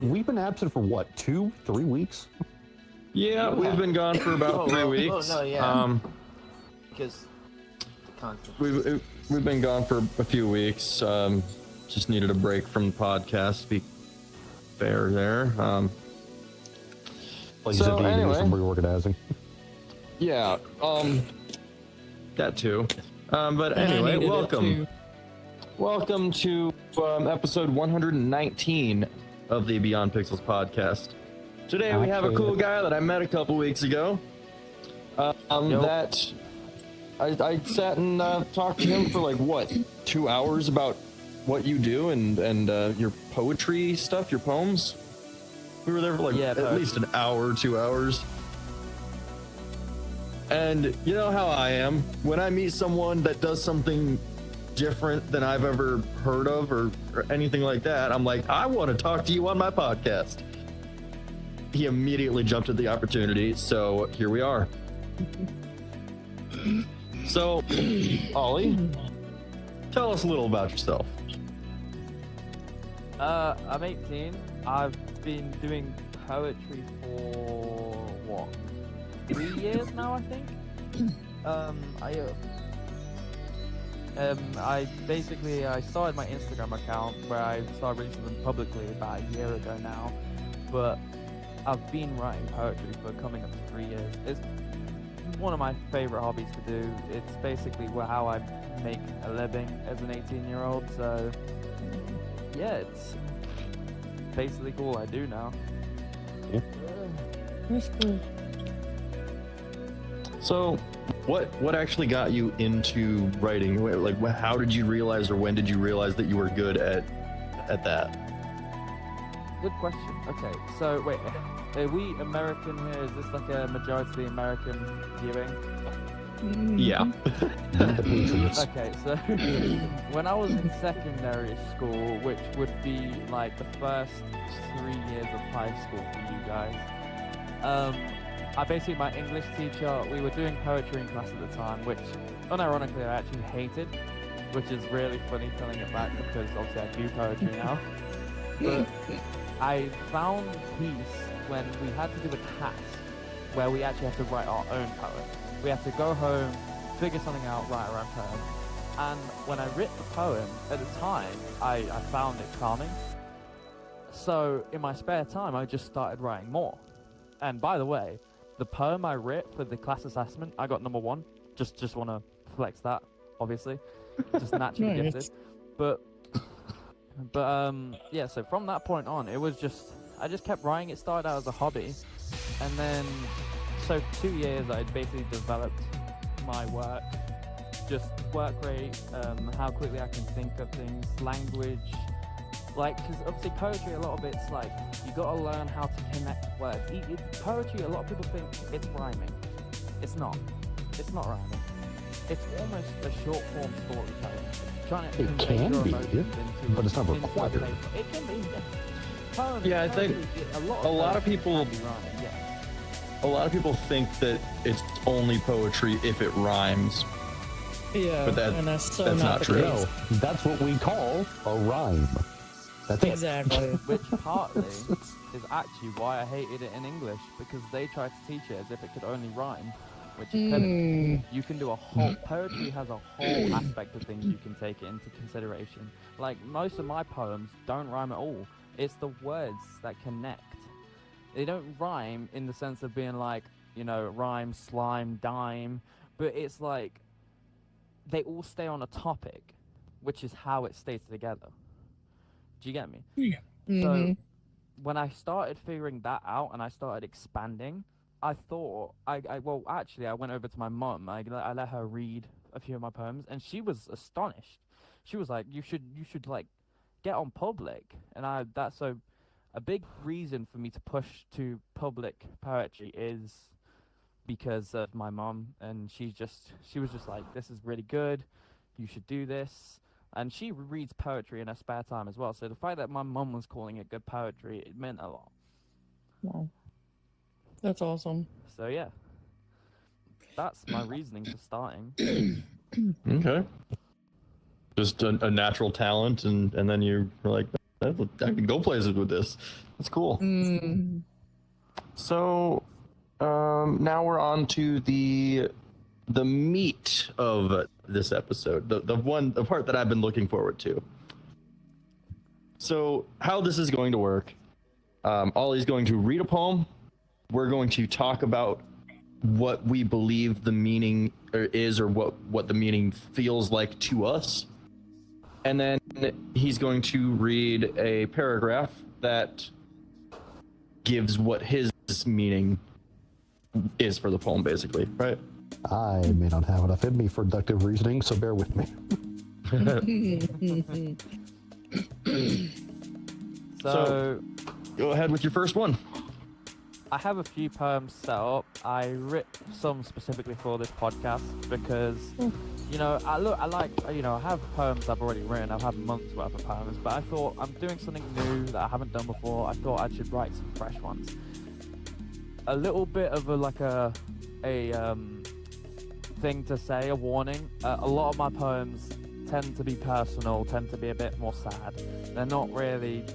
we've been absent for what, 2-3 weeks? Yeah, we've been gone for about 3 weeks. Oh no, yeah. Because the constant. We've been gone for a few weeks. Just needed a break from the podcast. To be fair, there. So anyway, some reorganizing. Yeah. That too. But anyway, welcome. Welcome to episode 119 of the Beyond Pixels podcast. Today we have a cool guy that I met a couple weeks ago. That I sat and talked to him for like what, 2 hours about what you do and your poetry stuff, your poems. We were there for like at least an hour, 2 hours. And you know how I am. When I meet someone that does something different than I've ever heard of or anything like that, I'm like, I want to talk to you on my podcast. He immediately jumped at the opportunity, so here we are. So, Ollie, tell us a little about yourself. I'm 18. I've been doing poetry for, what, 3 years now, I think? I started my Instagram account where I started releasing them publicly about a year ago now, but I've been writing poetry for coming up to 3 years. It's one of my favorite hobbies to do. It's basically how I make a living as an 18-year-old, so yeah, it's basically all I do now. Yeah. That's cool. So, what actually got you into writing? Like, how did you realize, or when did you realize that you were good at that? Good question. Okay, so wait, are we American here? Is this like a majority American viewing? Yeah. Okay, so when I was in secondary school, which would be like the first 3 years of high school for you guys, I basically, my English teacher, we were doing poetry in class at the time, which unironically I actually hated, which is really funny telling it back because obviously I do poetry now. But I found peace when we had to do a task where we actually had to write our own poem. We had to go home, figure something out, write our own poem. And when I wrote the poem, at the time, I found it calming. So in my spare time, I just started writing more. And by the way, the poem I wrote for the class assessment, I got #1. Just want to flex that, obviously. Just naturally gifted. But yeah, so from that point on, it was I just kept writing. It started out as a hobby. And then, so for 2 years, I basically developed my work. Just work rate, how quickly I can think of things, language. Like, because obviously poetry, a lot of it's like, you got to learn how to connect words. Poetry, a lot of people think it's rhyming. It's not. It's not rhyming. It's almost a short form storytelling. Trying to convey your emotions into, but it's not required. It can be. Poetry, Yeah, I think a lot of people think that it's only poetry if it rhymes. Yeah, but that's not true. No, that's what we call a rhyme. That's exactly. Which partly is actually why I hated it in English, because they tried to teach it as if it could only rhyme, which it couldn't. You can do a whole, poetry has a whole aspect of things you can take into consideration. Like, most of my poems don't rhyme at all. It's the words that connect. They don't rhyme in the sense of being like, you know, rhyme, slime, dime, but it's like, they all stay on a topic, which is how it stays together. Do you get me? Yeah. So when I started figuring that out and I started expanding, I thought, I went over to my mom. I let her read a few of my poems, and she was astonished. She was like, you should like get on public. And that's so a big reason for me to push to public poetry is because of my mom, and she was just like, this is really good, you should do this. And she reads poetry in her spare time as well, so the fact that my mom was calling it good poetry, it meant a lot. Wow, that's awesome. So yeah, that's my reasoning for starting. Okay. Just a natural talent, and then you were like, I can go places with this. That's cool. Mm. So, now we're on to the meat of this episode, the part that I've been looking forward to. So, how this is going to work? Ollie's going to read a poem. We're going to talk about what we believe the meaning is, or what the meaning feels like to us. And then he's going to read a paragraph that gives what his meaning is for the poem, basically, right? I may not have enough in me for deductive reasoning, so bear with me. So Go ahead with your first one. I have a few poems set up. I wrote some specifically for this podcast because, you know, I have poems I've already written. I've had months worth of poems, but I thought I'm doing something new that I haven't done before. I thought I should write some fresh ones. A little bit of a thing to say, a warning. A lot of my poems tend to be personal, tend to be a bit more sad. They're not really.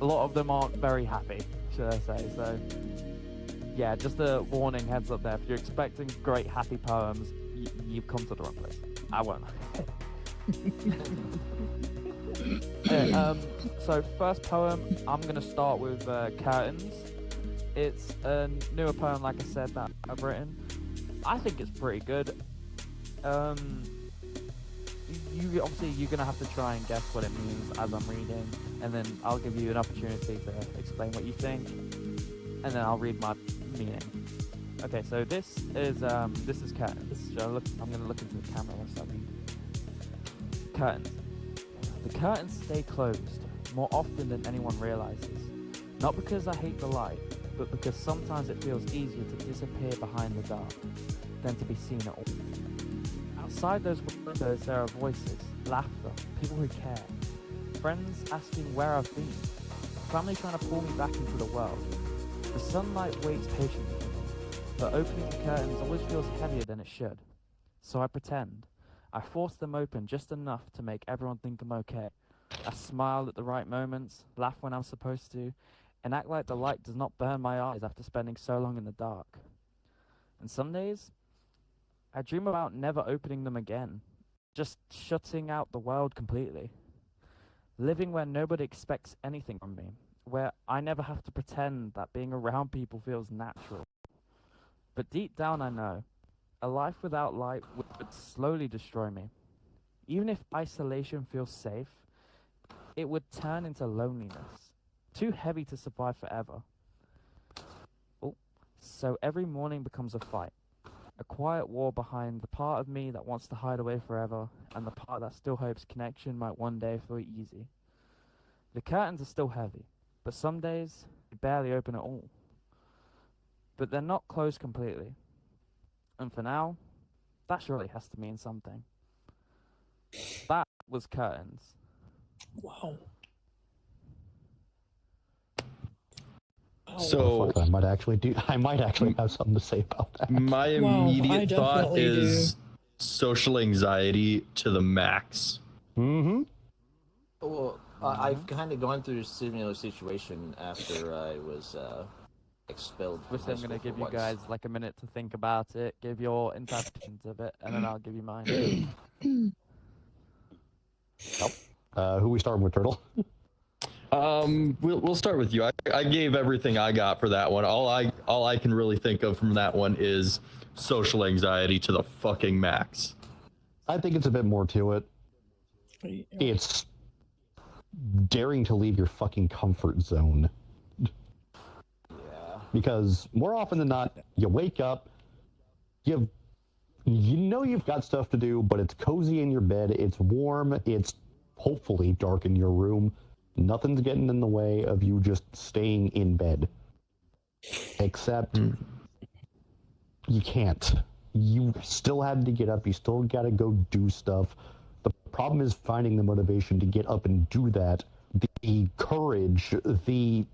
A lot of them aren't very happy, should I say? So, yeah, just a warning, heads up there. If you're expecting great happy poems, you've come to the wrong place. I won't. So first poem, I'm gonna start with Curtains. It's a newer poem, like I said, that I've written. I think it's pretty good. You're gonna have to try and guess what it means as I'm reading, and then I'll give you an opportunity to explain what you think, and then I'll read my meaning. Okay, so this is curtains. I'm gonna look into the camera one second. Curtains. The curtains stay closed more often than anyone realizes. Not because I hate the light, but because sometimes it feels easier to disappear behind the dark than to be seen at all. Outside those windows there are voices, laughter, people who care, friends asking where I've been, family trying to pull me back into the world. The sunlight waits patiently for me, but opening the curtains always feels heavier than it should. So I pretend. I force them open just enough to make everyone think I'm okay. I smile at the right moments, laugh when I'm supposed to, and act like the light does not burn my eyes after spending so long in the dark. And some days, I dream about never opening them again, just shutting out the world completely. Living where nobody expects anything from me, where I never have to pretend that being around people feels natural. But deep down I know, a life without light would slowly destroy me. Even if isolation feels safe, it would turn into loneliness, too heavy to survive forever. So every morning becomes a fight. A quiet war behind the part of me that wants to hide away forever and the part that still hopes connection might one day feel easy. The curtains are still heavy, but some days they barely open at all. But they're not closed completely. And for now, that surely has to mean something. That was Curtains. Wow. So I might actually have something to say about that. my immediate thought definitely is social anxiety to the max. Mm-hmm. Well, I've kind of gone through a similar situation after I was expelled from First, high I'm going to school give for you once. guys like a minute to think about it, give your interpretations of it, and then I'll give you mine. Who we starting with, Turtle? We'll start with you. I gave everything I got for that one. All I can really think of from that one is social anxiety to the fucking max. I think it's a bit more to it. It's daring to leave your fucking comfort zone. Yeah. Because more often than not, you wake up, you know you've got stuff to do, but it's cozy in your bed, it's warm, it's hopefully dark in your room. Nothing's getting in the way of you just staying in bed. Except you can't. You still had to get up, you still gotta go do stuff. The problem is finding the motivation to get up and do that, the courage, the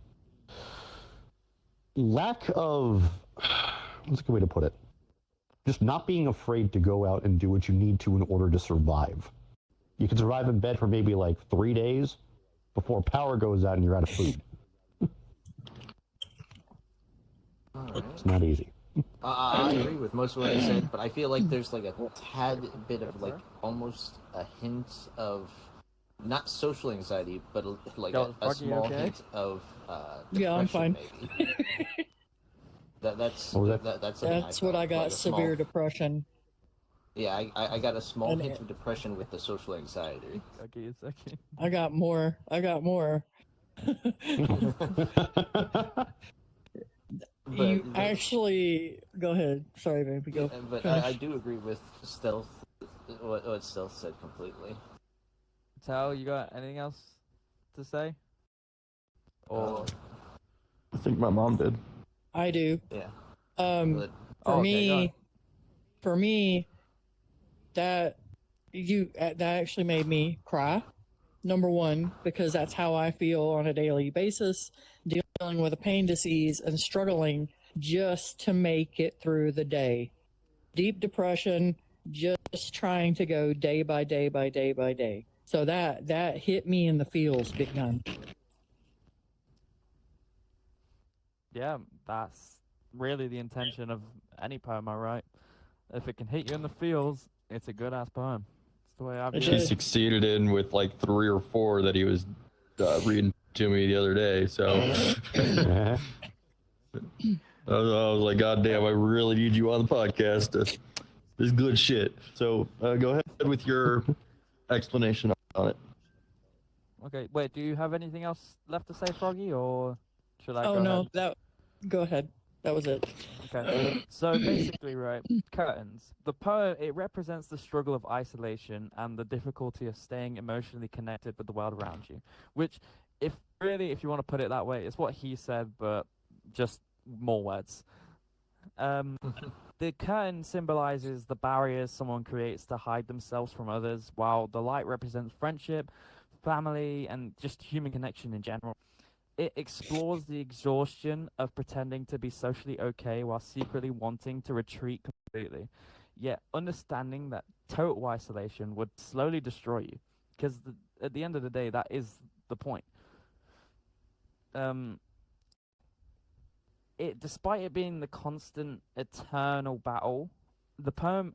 lack of, what's a good way to put it? Just not being afraid to go out and do what you need to in order to survive. You can survive in bed for maybe like 3 days before power goes out and you're out of food. Alright. It's not easy. I agree with most of what you said, but I feel like there's like a tad bit of like almost a hint of not social anxiety, but like Yo, a Froggy, small okay? hint of Yeah, I'm depression, fine. maybe. That's What was that's something That's I what felt, I got, like a severe small. depression. Yeah, I got a small And hint of depression with the social anxiety. Okay, a second. I got more. But You actually go ahead. Sorry, baby. Go but finish. I do agree with Stealth. What Stealth said completely. Tal, you got anything else to say? Or I think my mom did. I do. Yeah. For Oh, okay, go me, on. for me, that that actually made me cry. Number one, because that's how I feel on a daily basis, dealing with a pain disease and struggling just to make it through the day. Deep depression, just trying to go day by day by day by day. So that hit me in the feels big time. Yeah, that's really the intention of any poem I write. If it can hit you in the feels, it's a good ass poem. It's the way I It view He did. it. succeeded in with like 3 or 4 that he was reading to me the other day. So Yeah. I was like, God damn, I really need you on the podcast. This is good shit. So go ahead with your explanation on it. Okay, wait, do you have anything else left to say, Froggy, or should I Oh go no, ahead? go ahead. That was it. Okay. So basically, right, curtains. The poem, it represents the struggle of isolation and the difficulty of staying emotionally connected with the world around you. Which, if if you want to put it that way, it's what he said, but just more words. The curtain symbolizes the barriers someone creates to hide themselves from others, while the light represents friendship, family, and just human connection in general. It explores the exhaustion of pretending to be socially okay while secretly wanting to retreat completely. Yet understanding that total isolation would slowly destroy you, because at the end of the day, that is the point. Um, despite it being the constant, eternal battle, the poem,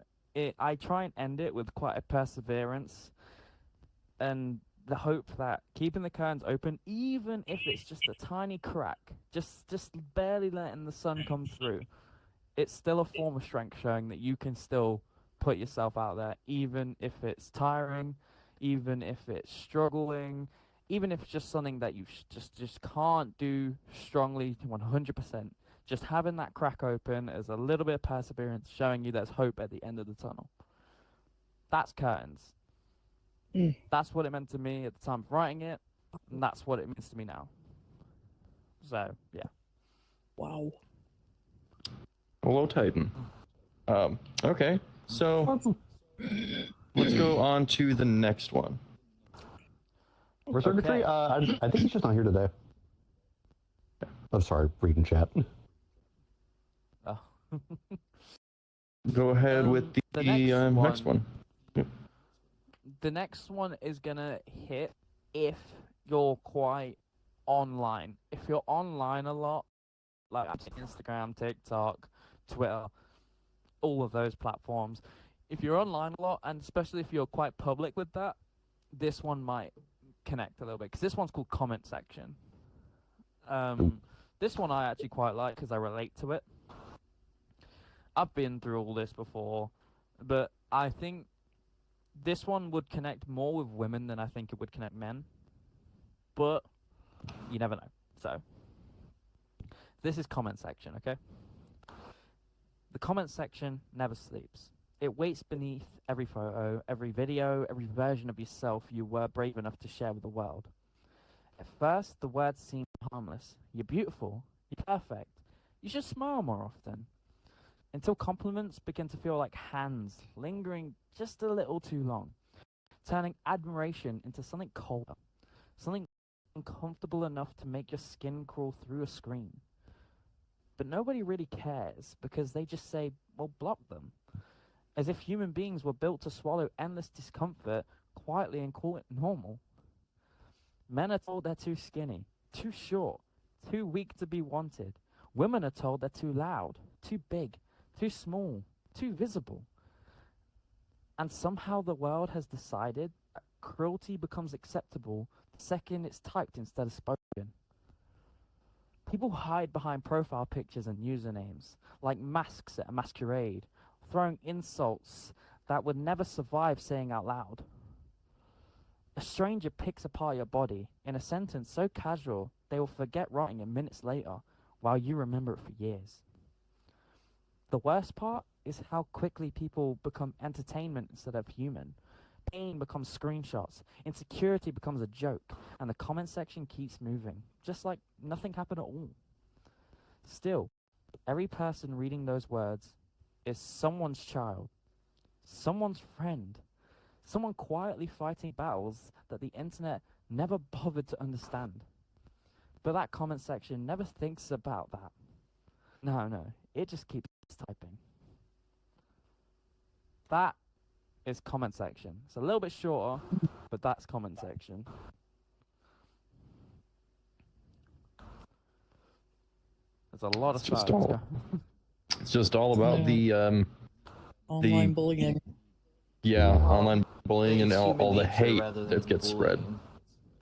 I try and end it with quite a perseverance and the hope that keeping the curtains open, even if it's just a tiny crack, just barely letting the sun come through, it's still a form of strength, showing that you can still put yourself out there, even if it's tiring, even if it's struggling, even if it's just something that you just can't do strongly to 100%. Just having that crack open is a little bit of perseverance, showing you there's hope at the end of the tunnel. That's curtains. That's what it meant to me at the time of writing it, and that's what it means to me now. So, yeah. Wow. Hello, Titan. Okay, so let's go on to the next one. Where's Surgery? I think he's just not here today. I'm sorry, reading chat. Oh. Go ahead with the next one. The next one is gonna hit if you're quite online. If you're online a lot, like Instagram, TikTok, Twitter, all of those platforms. If you're online a lot, and especially if you're quite public with that, this one might connect a little bit, because this one's called comment section. This one I actually quite like because I relate to it. I've been through all this before, but I think this one would connect more with women than I think it would connect men. But you never know. So this is comment section, okay? The comment section never sleeps. It waits beneath every photo, every video, every version of yourself you were brave enough to share with the world. At first, the words seem harmless. You're beautiful. You're perfect. You should smile more often. Until compliments begin to feel like hands, lingering just a little too long, turning admiration into something colder, something uncomfortable enough to make your skin crawl through a screen. But nobody really cares, because they just say, well, block them. As if human beings were built to swallow endless discomfort quietly and call it normal. Men are told they're too skinny, too short, too weak to be wanted, Women are told they're too loud, too big, too small, too visible. And somehow the world has decided that cruelty becomes acceptable the second it's typed instead of spoken. People hide behind profile pictures and usernames, like masks at a masquerade, throwing insults that would never survive saying out loud. A stranger picks apart your body in a sentence so casual they will forget writing it minutes later, while you remember it for years. The worst part is how quickly people become entertainment instead of human. Pain becomes screenshots, insecurity becomes a joke, and the comment section keeps moving, just like nothing happened at all. Still, every person reading those words is someone's child, someone's friend, someone quietly fighting battles that the internet never bothered to understand. But that comment section never thinks about that. No, it just keeps typing. That is comment section. It's a little bit shorter, but that's comment section. There's a lot of Just sides. all- It's just all about the Online bullying. online bullying and It's all human the nature hate rather that than gets spread. bullying.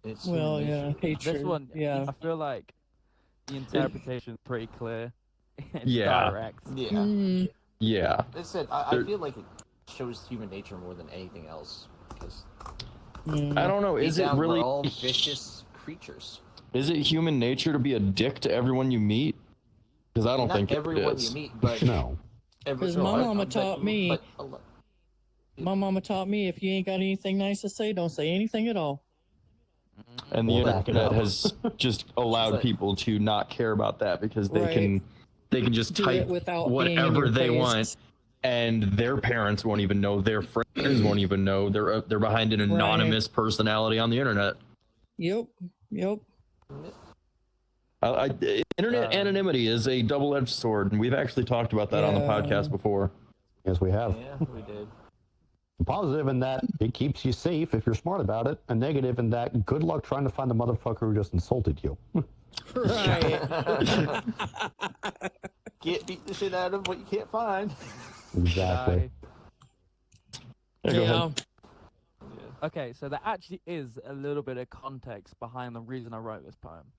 It's Well, human yeah, nature. hatred. This one, yeah. I feel like the interpretation is pretty clear. It's Yeah. direct. Yeah. Mm, Yeah. Like I said, I feel like it shows human nature more than anything else. Because I don't know. Is deep it down, really we're all vicious creatures. is it human nature to be a dick to everyone you meet? Because I don't Not think everyone it is. you meet, but No. Because my mama taught me. But a lot. My mama taught me if you ain't got anything nice to say, don't say anything at all. And the Well, back it internet up. has just allowed But- people to not care about that because they Right. can just Do type it without being in whatever your they face. want, and their parents won't even know, their friends won't even know. They're behind an anonymous personality on the internet. Yep. Internet anonymity is a double-edged sword, and we've actually talked about that on the Yeah. podcast before. Yes, we have. Yeah, we did. Positive in that it keeps you safe if you're smart about it, and negative in that good luck trying to find the motherfucker who just insulted you. Right. Can't beat the shit out of what you can't find. Exactly. Yeah, go yeah. ahead. Okay, so there actually is a little bit of context behind the reason I wrote this poem.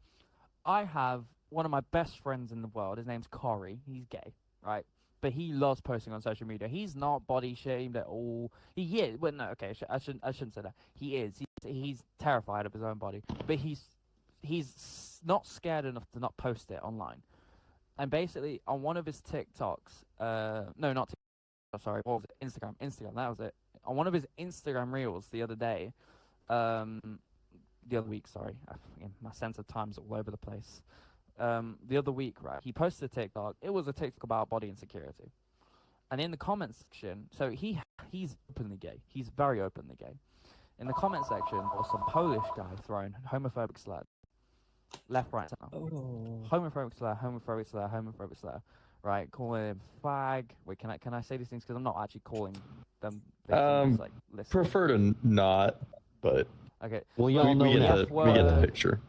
I have one of my best friends in the world. His name's Corey. He's gay, right? But he loves posting on social media. He's not body shamed at all. He is. Well, no, okay, I shouldn't say that. He is. He's terrified of his own body, but he's not scared enough to not post it online. And basically, on one of his TikToks, no, not TikTok, sorry, what was it? Instagram, that was it. On one of his Instagram reels the other day, the other week, sorry, my sense of time's all over the place. The other week, right, he posted a TikTok. It was a TikTok about body insecurity. And in the comment section, so he's openly gay. He's very openly gay. In the comment section, there was some Polish guy throwing homophobic slurs. Left, right, center. Oh. Homophobic slur. Right, calling him fag. Wait, can I say these things? Because I'm not actually calling them. I'm just, like, listening. Prefer to not, but Okay. Well, Well, y'all know we get that. the picture.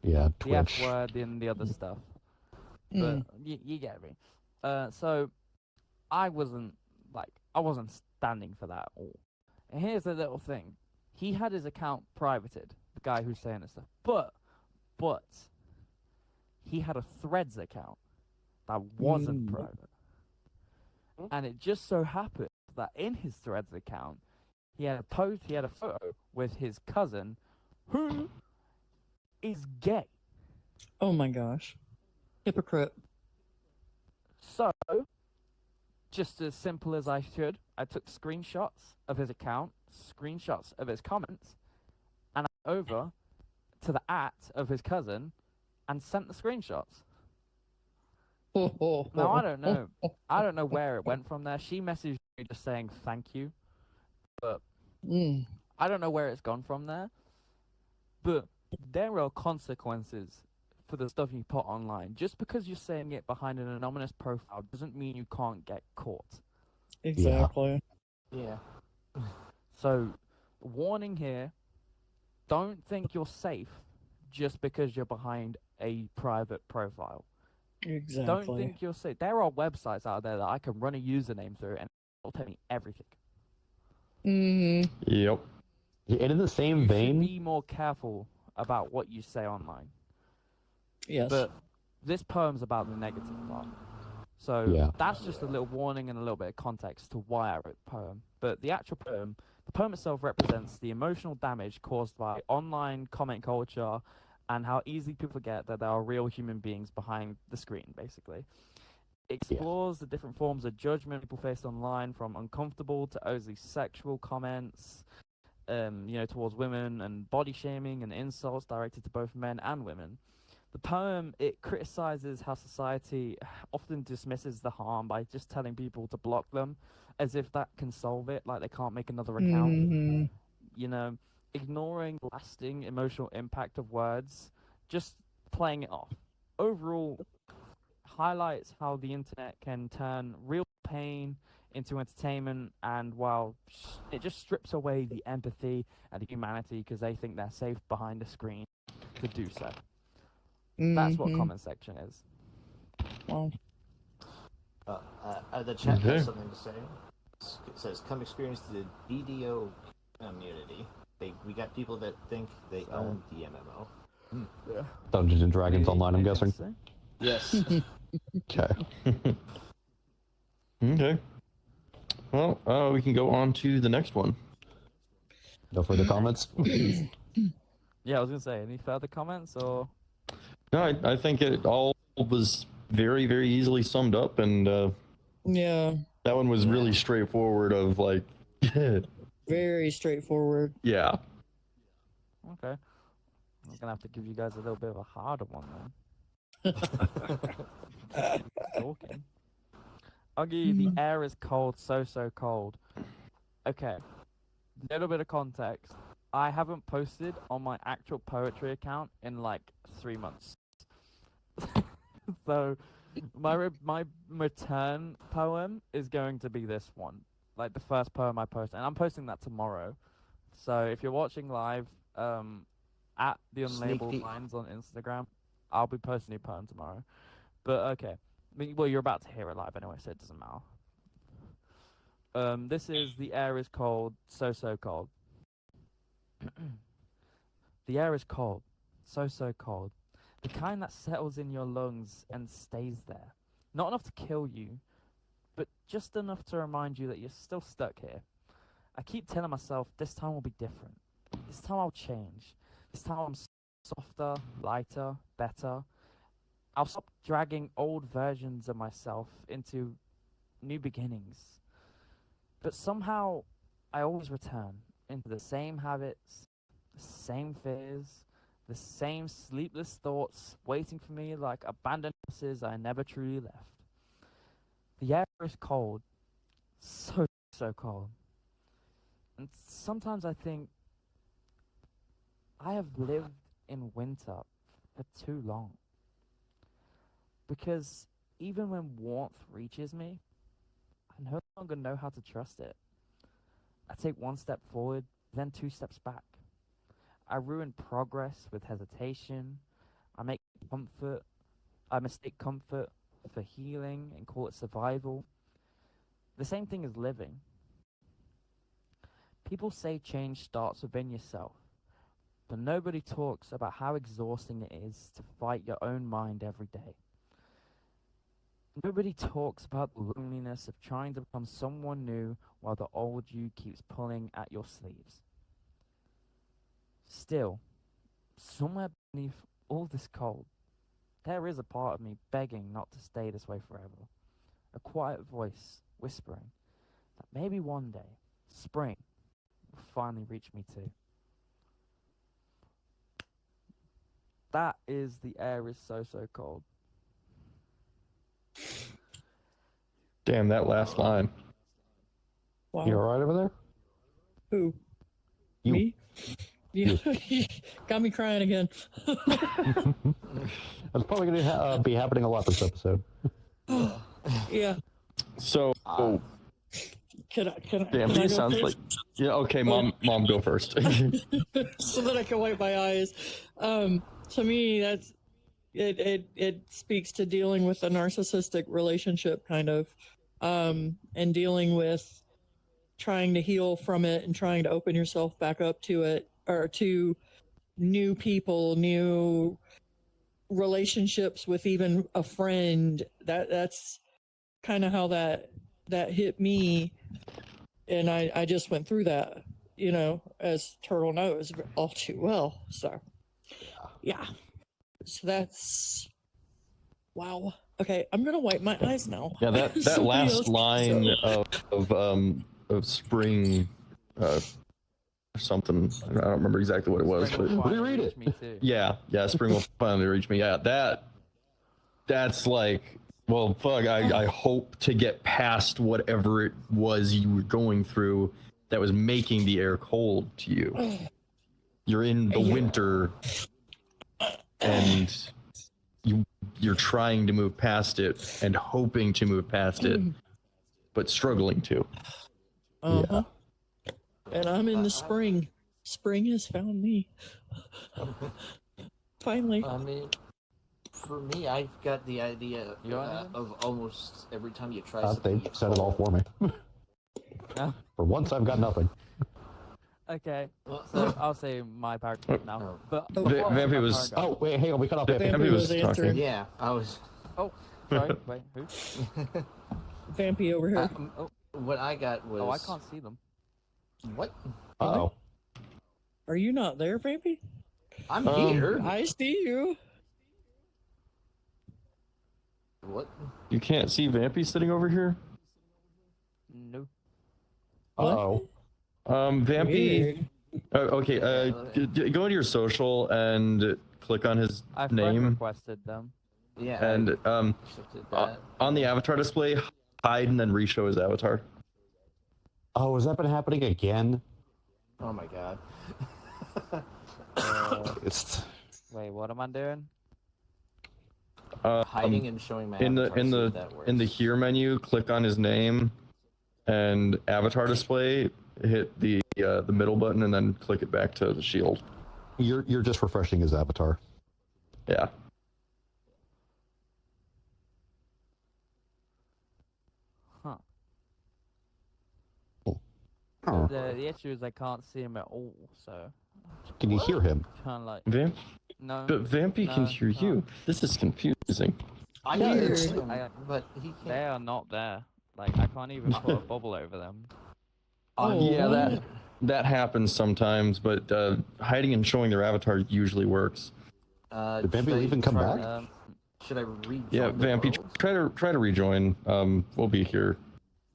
Yeah, The F Twitch. word and the other stuff. But Mm. you get me. So I wasn't standing for that at all. And here's the little thing. He had his account privated, the guy who's saying this stuff. But he had a Threads account that wasn't private. And it just so happened that in his Threads account, he had a photo with his cousin who is gay. Oh my gosh. Hypocrite. So, just as simple as I took screenshots of his account, screenshots of his comments, and I went over to the of his cousin and sent the screenshots. Now I don't know where it went from there. She messaged me just saying thank you, but Mm. I don't know where it's gone from there. But there are consequences for the stuff you put online. Just because you're saying it behind an anonymous profile doesn't mean you can't get caught. Exactly. Yeah. So, warning here, don't think you're safe just because you're behind a private profile. Exactly. Don't think you'll see. There are websites out there that I can run a username through and it'll tell me everything. Yep. And in the same You vein, should be more careful about what you say online. Yes. But this poem's about the negative part. So Yeah. that's just a little warning and a little bit of context to why I wrote the poem. But the actual poem, the poem itself represents the emotional damage caused by online comment culture and how easily people forget that there are real human beings behind the screen, basically. It explores the different forms of judgment people face online, from uncomfortable to overly sexual comments, towards women, and body shaming and insults directed to both men and women. The poem, it criticizes how society often dismisses the harm by just telling people to block them, as if that can solve it, like they can't make another account. Ignoring the lasting emotional impact of words, just playing it off. Overall, highlights how the internet can turn real pain into entertainment, and while it just strips away the empathy and the humanity because they think they're safe behind a screen to do so. That's what comment section is. Well, the chat has something to say. It says, "Come experience the BDO community." We got people that think they own the MMO. Yeah. Dungeons and Dragons Online, I'm guessing. So? Yes. Okay. Okay. Well, we can go on to the next one. No further comments? Yeah, I was gonna say, any further comments or? No, I think it all was very, very easily summed up, and yeah. that one was really straightforward. Of like, Very straightforward. yeah. Okay. I'm gonna have to give you guys a little bit of a harder one then. Talking. I'll give you the air is cold, so cold. Okay. Little bit of context. I haven't posted on my actual poetry account in like 3 months. So my return poem is going to be this one, like the first poem I post, and I'm posting that tomorrow. So if you're watching live, at the Unlabeled Lines on Instagram, I'll be posting a poem tomorrow. But okay, well, you're about to hear it live anyway, so it doesn't matter. This is The Air is Cold, so cold. The air is cold, so cold. The kind that settles in your lungs and stays there. Not enough to kill you, but just enough to remind you that you're still stuck here. I keep telling myself this time will be different. This time I'll change. This time I'm softer, lighter, better. I'll stop dragging old versions of myself into new beginnings. But somehow I always return into the same habits, the same fears, the same sleepless thoughts waiting for me like abandoned houses I never truly left. The air is cold, so cold. And sometimes I think I have lived in winter for too long. Because even when warmth reaches me, I no longer know how to trust it. I take 1 step forward, then 2 steps back. I ruin progress with hesitation. I mistake comfort for healing and call it survival. The same thing as living. People say change starts within yourself, but nobody talks about how exhausting it is to fight your own mind every day. Nobody talks about the loneliness of trying to become someone new while the old you keeps pulling at your sleeves. Still, somewhere beneath all this cold, there is a part of me begging not to stay this way forever. A quiet voice whispering that maybe one day, spring will finally reach me too. That is The Air is so cold. Damn, that last line. Wow. You alright over there? Who? You. Me? You got me crying again. That's probably going to be happening a lot this episode. Yeah. So, Can I damn, go these sounds first? like. Yeah, okay, mom, go first. So that I can wipe my eyes. To me, it speaks to dealing with a narcissistic relationship, kind of, and dealing with trying to heal from it and trying to open yourself back up to it, or to new people, new relationships with even a friend. That's kind of how that hit me, and I just went through that, as Turtle knows all too well. So yeah, so that's wow. Okay, I'm gonna wipe my eyes now. Yeah, that Somebody last else- line of spring or something. I don't remember exactly what it was, Spring but will finally reread reach it. me too. yeah, spring will finally reach me. Yeah, that's like, well, fuck. I hope to get past whatever it was you were going through that was making the air cold to you. You're in the winter, and you're trying to move past it and hoping to move past it, but struggling to. Uh-huh. And I'm in the spring. Spring has found me. Finally. I mean, for me, I've got the idea You got anything? of almost every time you try They something, you said it all for me. No? For once, I've got nothing. Okay, so I'll say my paragraph now. Oh. But Vampy was- Oh, wait, hang on. We cut off Vampy Vampy. Vampy was was answering. talking. Yeah, I was. Oh, sorry. Wait, who? Vampy over here. What I got was. Oh, I can't see them. What? Oh. Are you not there, Vampy? I'm here. I see you. What? You can't see Vampy sitting over here? No. Oh. Vampy. Weird. Okay. Go into your social and click on his I friend name, requested them. Yeah. and accepted that. on the avatar display, hide and then reshow his avatar. Oh, has that been happening again? Oh my god. It's Wait, what am I doing? Hiding and showing my in the avatar, in see the if that works. in the here menu, click on his name, and avatar display. Hit the middle button and then click it back to the shield. you're just refreshing his avatar. Yeah. Huh. Oh. The issue is I can't see him at all, so Can you hear him? kind of like no. But Vampy can No, hear no. you. This is confusing. I Yeah, can it's- see him, I- but he can't. They are not there. Like I can't even put a bubble over them. Oh, Yeah, what? that happens sometimes, but hiding and showing their avatar usually works. Did Vampy should I leave and come try- back? Should I rejoin? Yeah, the Vampy, world? try to rejoin. We'll be here.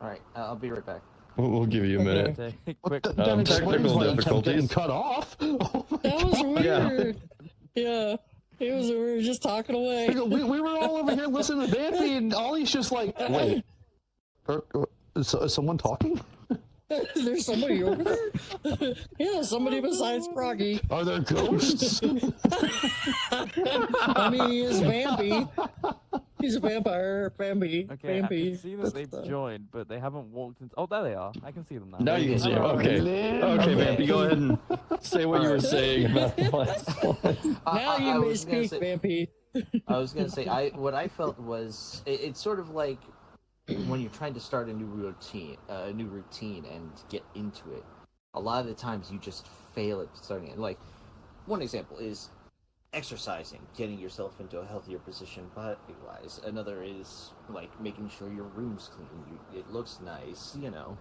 All right, I'll be right back. We'll give you a minute. Quick. That explains technical why he kept difficulties. getting cut off. Oh my That was God. weird. Yeah. We were just talking away. we were all over here listening to Vampy, and Ollie's just like, wait. Is someone talking? There's somebody over there? Yeah, somebody besides Froggy. Are there ghosts? I mean, he is Vampy. He's a vampire. Vampy. Okay, I Vampy. can see that they've joined, but they haven't walked into. Oh, there they are. I can see them now. Now you can see. Okay, okay, Vampy, go ahead and say what you were saying about the last one. Now I you may was gonna speak, say- Vampy. I was gonna say, what I felt was it's sort of like when you're trying to start a new routine, and get into it. A lot of the times you just fail at starting it. Like one example is exercising, getting yourself into a healthier position body-wise. Another is like making sure your room's clean, it looks nice. You know,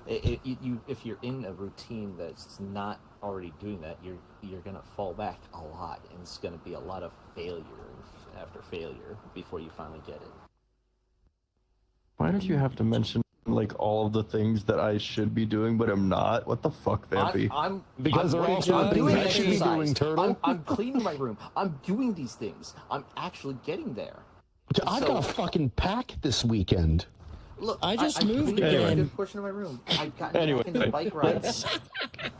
if you're in a routine that's not already doing that, you're gonna fall back a lot, and it's gonna be a lot of failure after failure before you finally get it. Why don't you have to mention like all of the things that I should be doing, but I'm not? What the fuck, Vampy? Because they're all I'm things doing I should be exercise. doing, Turtle. I'm cleaning my room. I'm doing these things. I'm actually getting there. I've got a fucking pack this weekend. Look, I just I'm moved cleaning a again. good portion of my room. I've gotten Anyway, back into bike rides.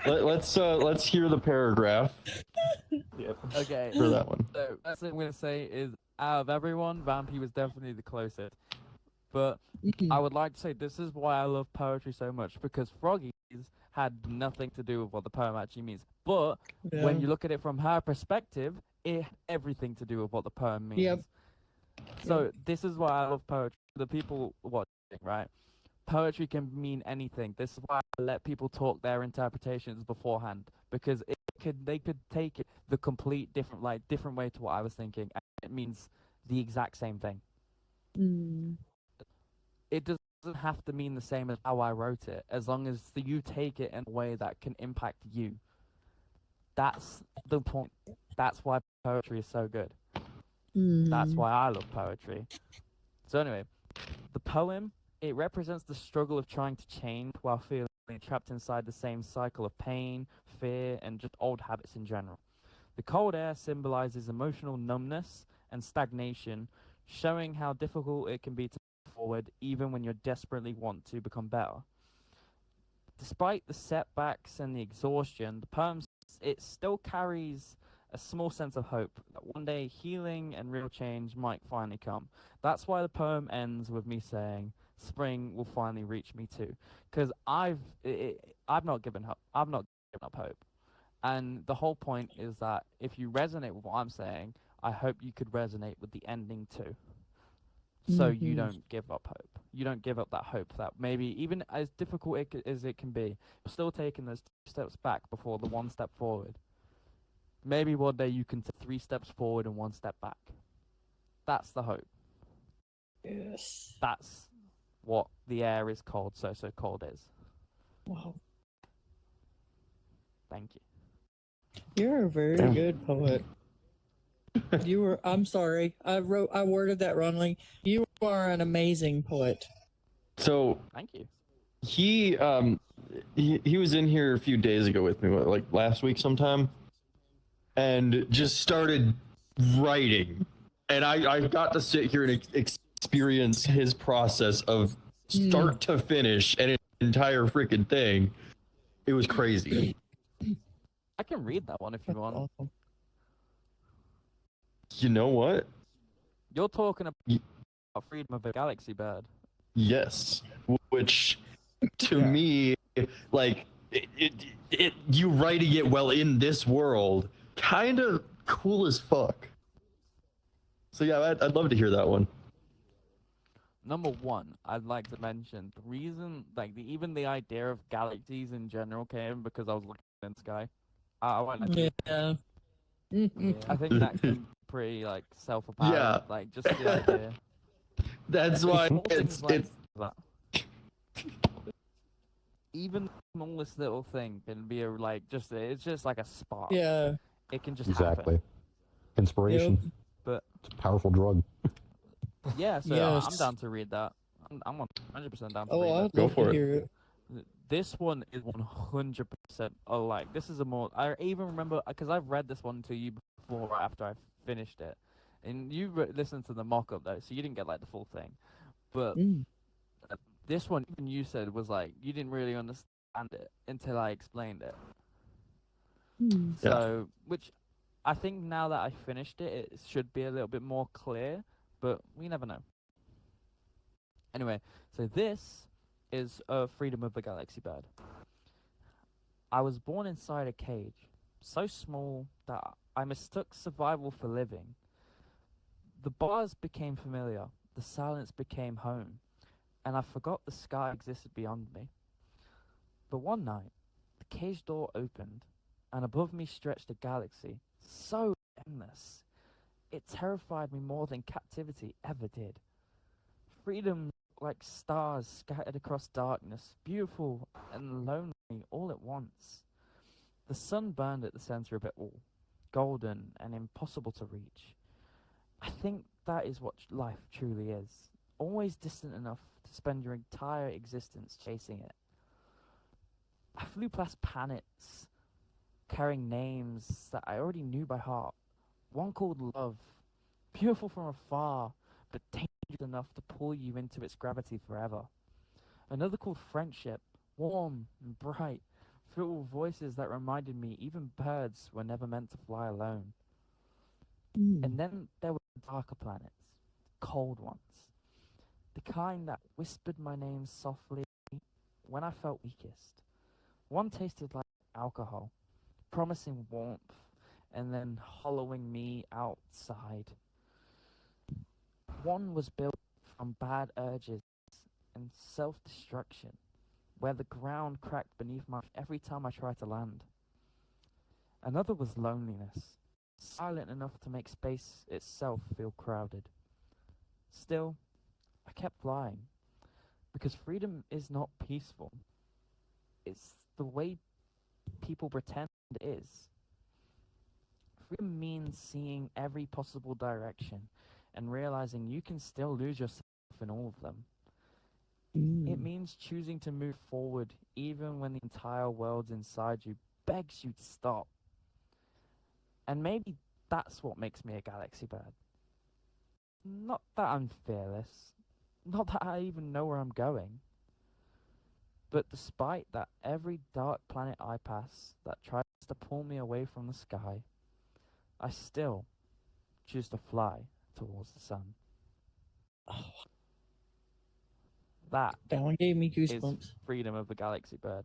let's hear the paragraph Okay. for that one. So that's what I'm gonna say is out of everyone, Vampy was definitely the closest. But I would like to say this is why I love poetry so much, because Froggy's had nothing to do with what the poem actually means. But when you look at it from her perspective, everything to do with what the poem means. Yep. So this is why I love poetry. The people watching, right? Poetry can mean anything. This is why I let people talk their interpretations beforehand, because they could take it the complete different way to what I was thinking, and it means the exact same thing. It doesn't have to mean the same as how I wrote it, as long as you take it in a way that can impact you. That's the point. That's why poetry is so good. That's why I love poetry. So anyway, the poem, it represents the struggle of trying to change while feeling trapped inside the same cycle of pain, fear, and just old habits in general. The cold air symbolizes emotional numbness and stagnation, showing how difficult it can be to move forward even when you desperately want to become better. Despite the setbacks and the exhaustion, the poem, it still carries a small sense of hope that one day healing and real change might finally come. That's why the poem ends with me saying, "Spring will finally reach me too," because I've not given up. I've not given up hope, and the whole point is that if you resonate with what I'm saying, I hope you could resonate with the ending too. So you don't give up hope. You don't give up that hope that maybe even as difficult as it can be, you're still taking those 2 steps back before the 1 step forward. Maybe one day you can take 3 steps forward and 1 step back. That's the hope. Yes. That's what the air is cold, so cold is. Wow. Thank you. You're a very good poet. I'm sorry. I worded that wrongly. You are an amazing poet. So Thank you. he was in here a few days ago with me, like last week sometime, and just started writing. And I got to sit here and experience his process of start to finish and an entire freaking thing. It was crazy. I can read that one if you want. Awesome. You know what? You're talking about Freedom of the Galaxy Bird. Yes. Which, to me, like, you writing it well in this world, kind of cool as fuck. So yeah, I'd love to hear that one. Number one, I'd like to mention the reason, even the idea of galaxies in general came because I was looking in the sky. I won't let you. Yeah. I think that can be pretty self-apparent. Yeah. Just the idea. That's why Small it's things that. Even the smallest little thing can be it's just like a spark. Yeah. It can just Exactly. happen. Inspiration. Yep. But It's a powerful drug. yeah, so Yes. I'm down to read that. I'm 100% down to Oh, read I'd that. Go love for to it. hear it. This one is 100% alike. This is a more. I even remember because I've read this one to you before after I finished it, and you listened to the mock-up though, so you didn't get the full thing. But this one, even you said was you didn't really understand it until I explained it. So, which I think now that I finished it, it should be a little bit more clear, but we never know. Anyway, so this is Freedom of the Galaxy Bird. I was born inside a cage, so small that I mistook survival for living. The bars became familiar, the silence became home, and I forgot the sky existed beyond me. But one night, the cage door opened, and above me stretched a galaxy so endless, it terrified me more than captivity ever did. Freedom like stars scattered across darkness, beautiful and lonely all at once. The sun burned at the center of it all, golden and impossible to reach. I think that is what life truly is, always distant enough to spend your entire existence chasing it. I flew past planets, carrying names that I already knew by heart. One called love, beautiful from afar, but dangerous enough to pull you into its gravity forever. Another called friendship, warm and bright, filled with voices that reminded me even birds were never meant to fly alone. And then there were darker planets, cold ones, the kind that whispered my name softly when I felt weakest. One tasted like alcohol, promising warmth and then hollowing me outside. One was built from bad urges and self-destruction, where the ground cracked beneath my every time I tried to land. Another was loneliness, silent enough to make space itself feel crowded. Still, I kept flying, because freedom is not peaceful. It's the way people pretend it is. Freedom means seeing every possible direction and realizing you can still lose yourself in all of them. It means choosing to move forward even when the entire world inside you begs you to stop. And maybe that's what makes me a galaxy bird. Not that I'm fearless, not that I even know where I'm going, but despite that every dark planet I pass that tries to pull me away from the sky, I still choose to fly towards the sun. That one gave me is goosebumps. freedom of the galaxy bird.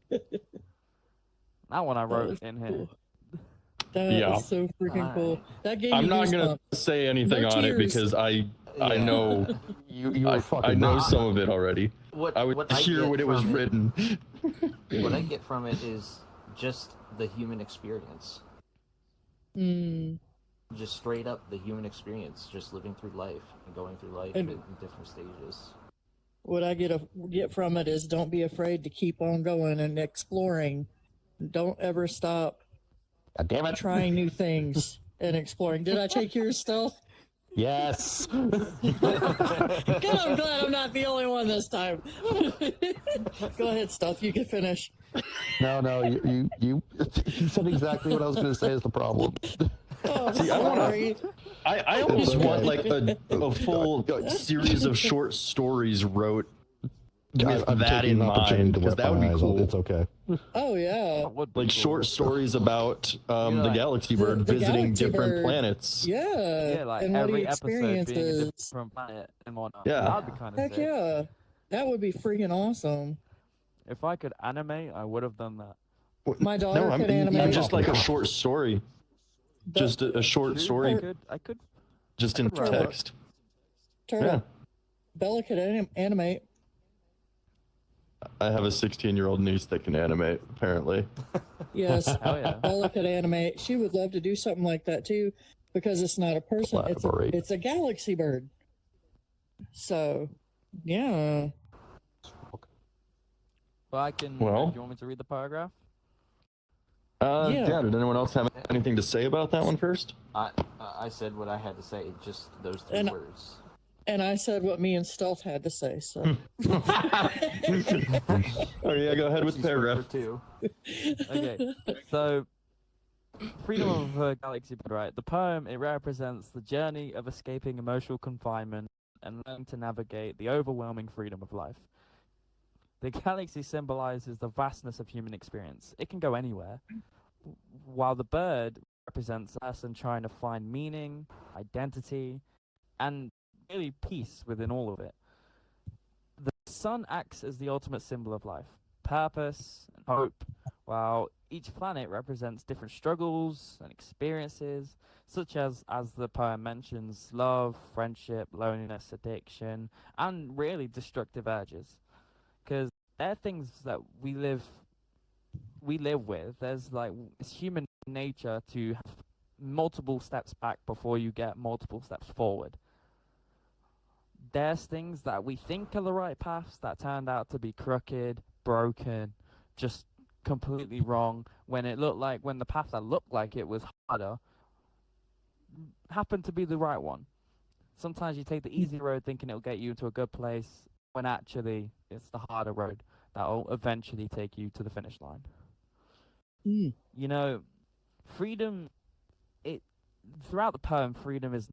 That one I wrote in here. Cool. That Yeah. is so freaking cool. That gave I'm me not goosebumps. gonna say anything No on it tears. because I know You were fucking. I know some of it already. What I would what I hear get when it was from written. What I get from it is just the human experience. Just straight up the human experience, just living through life and going through life And- in different stages. What I get from it is don't be afraid to keep on going and exploring. Don't ever stop God damn it! trying new things and exploring. Did I take your stealth? Yes. Good, I'm glad I'm not the only one this time. Go ahead, Stealth. You can finish. No. You said exactly what I was going to say is the problem. Oh, See, sorry. I almost okay. want like a full series of short stories wrote with I'm that taking in an opportunity mind, to because wet that would my be eyes. cool. It's okay. Oh yeah. That would be Like cool. short stories about the like, galaxy bird the visiting galaxy different bird. planets. Yeah. like and what he every episode being a experiences. different planet and whatnot. Yeah. That'd be kind of Heck sick. yeah. That would be freaking awesome. If I could animate, I would have done that. My daughter No, could I'm animate. just like a short story, just a short True, story, I could. just in could write it. text. Turtle. Yeah. Bella could animate. I have a 16-year-old niece that can animate, apparently. Yes. Hell yeah. Bella could animate. She would love to do something like that too, because it's not a person. Collaborate. It's a galaxy bird. So, yeah. Well, I can. Well- do you want me to read the paragraph? Yeah, did anyone else have anything to say about that one first? I said what I had to say, just those three And- words. And I said what me and Stealth had to say. So, Oh yeah, go ahead with the She's paragraph. for two. Okay, so freedom of a galaxy bird, right? The poem, it represents the journey of escaping emotional confinement and learning to navigate the overwhelming freedom of life. The galaxy symbolizes the vastness of human experience. It can go anywhere, while the bird represents us and trying to find meaning, identity, and really peace within all of it. The sun acts as the ultimate symbol of life, purpose and hope, while each planet represents different struggles and experiences, such as the poem mentions, love, friendship, loneliness, addiction, and really destructive urges. Because they're things that we live with. There's like, it's human nature to have multiple steps back before you get multiple steps forward. There's things that we think are the right paths that turned out to be crooked, broken, just completely wrong, when the path that looked like it was harder happened to be the right one. Sometimes you take the easy road thinking it'll get you into a good place, when actually it's the harder road that'll eventually take you to the finish line. You know, freedom, throughout the poem, freedom is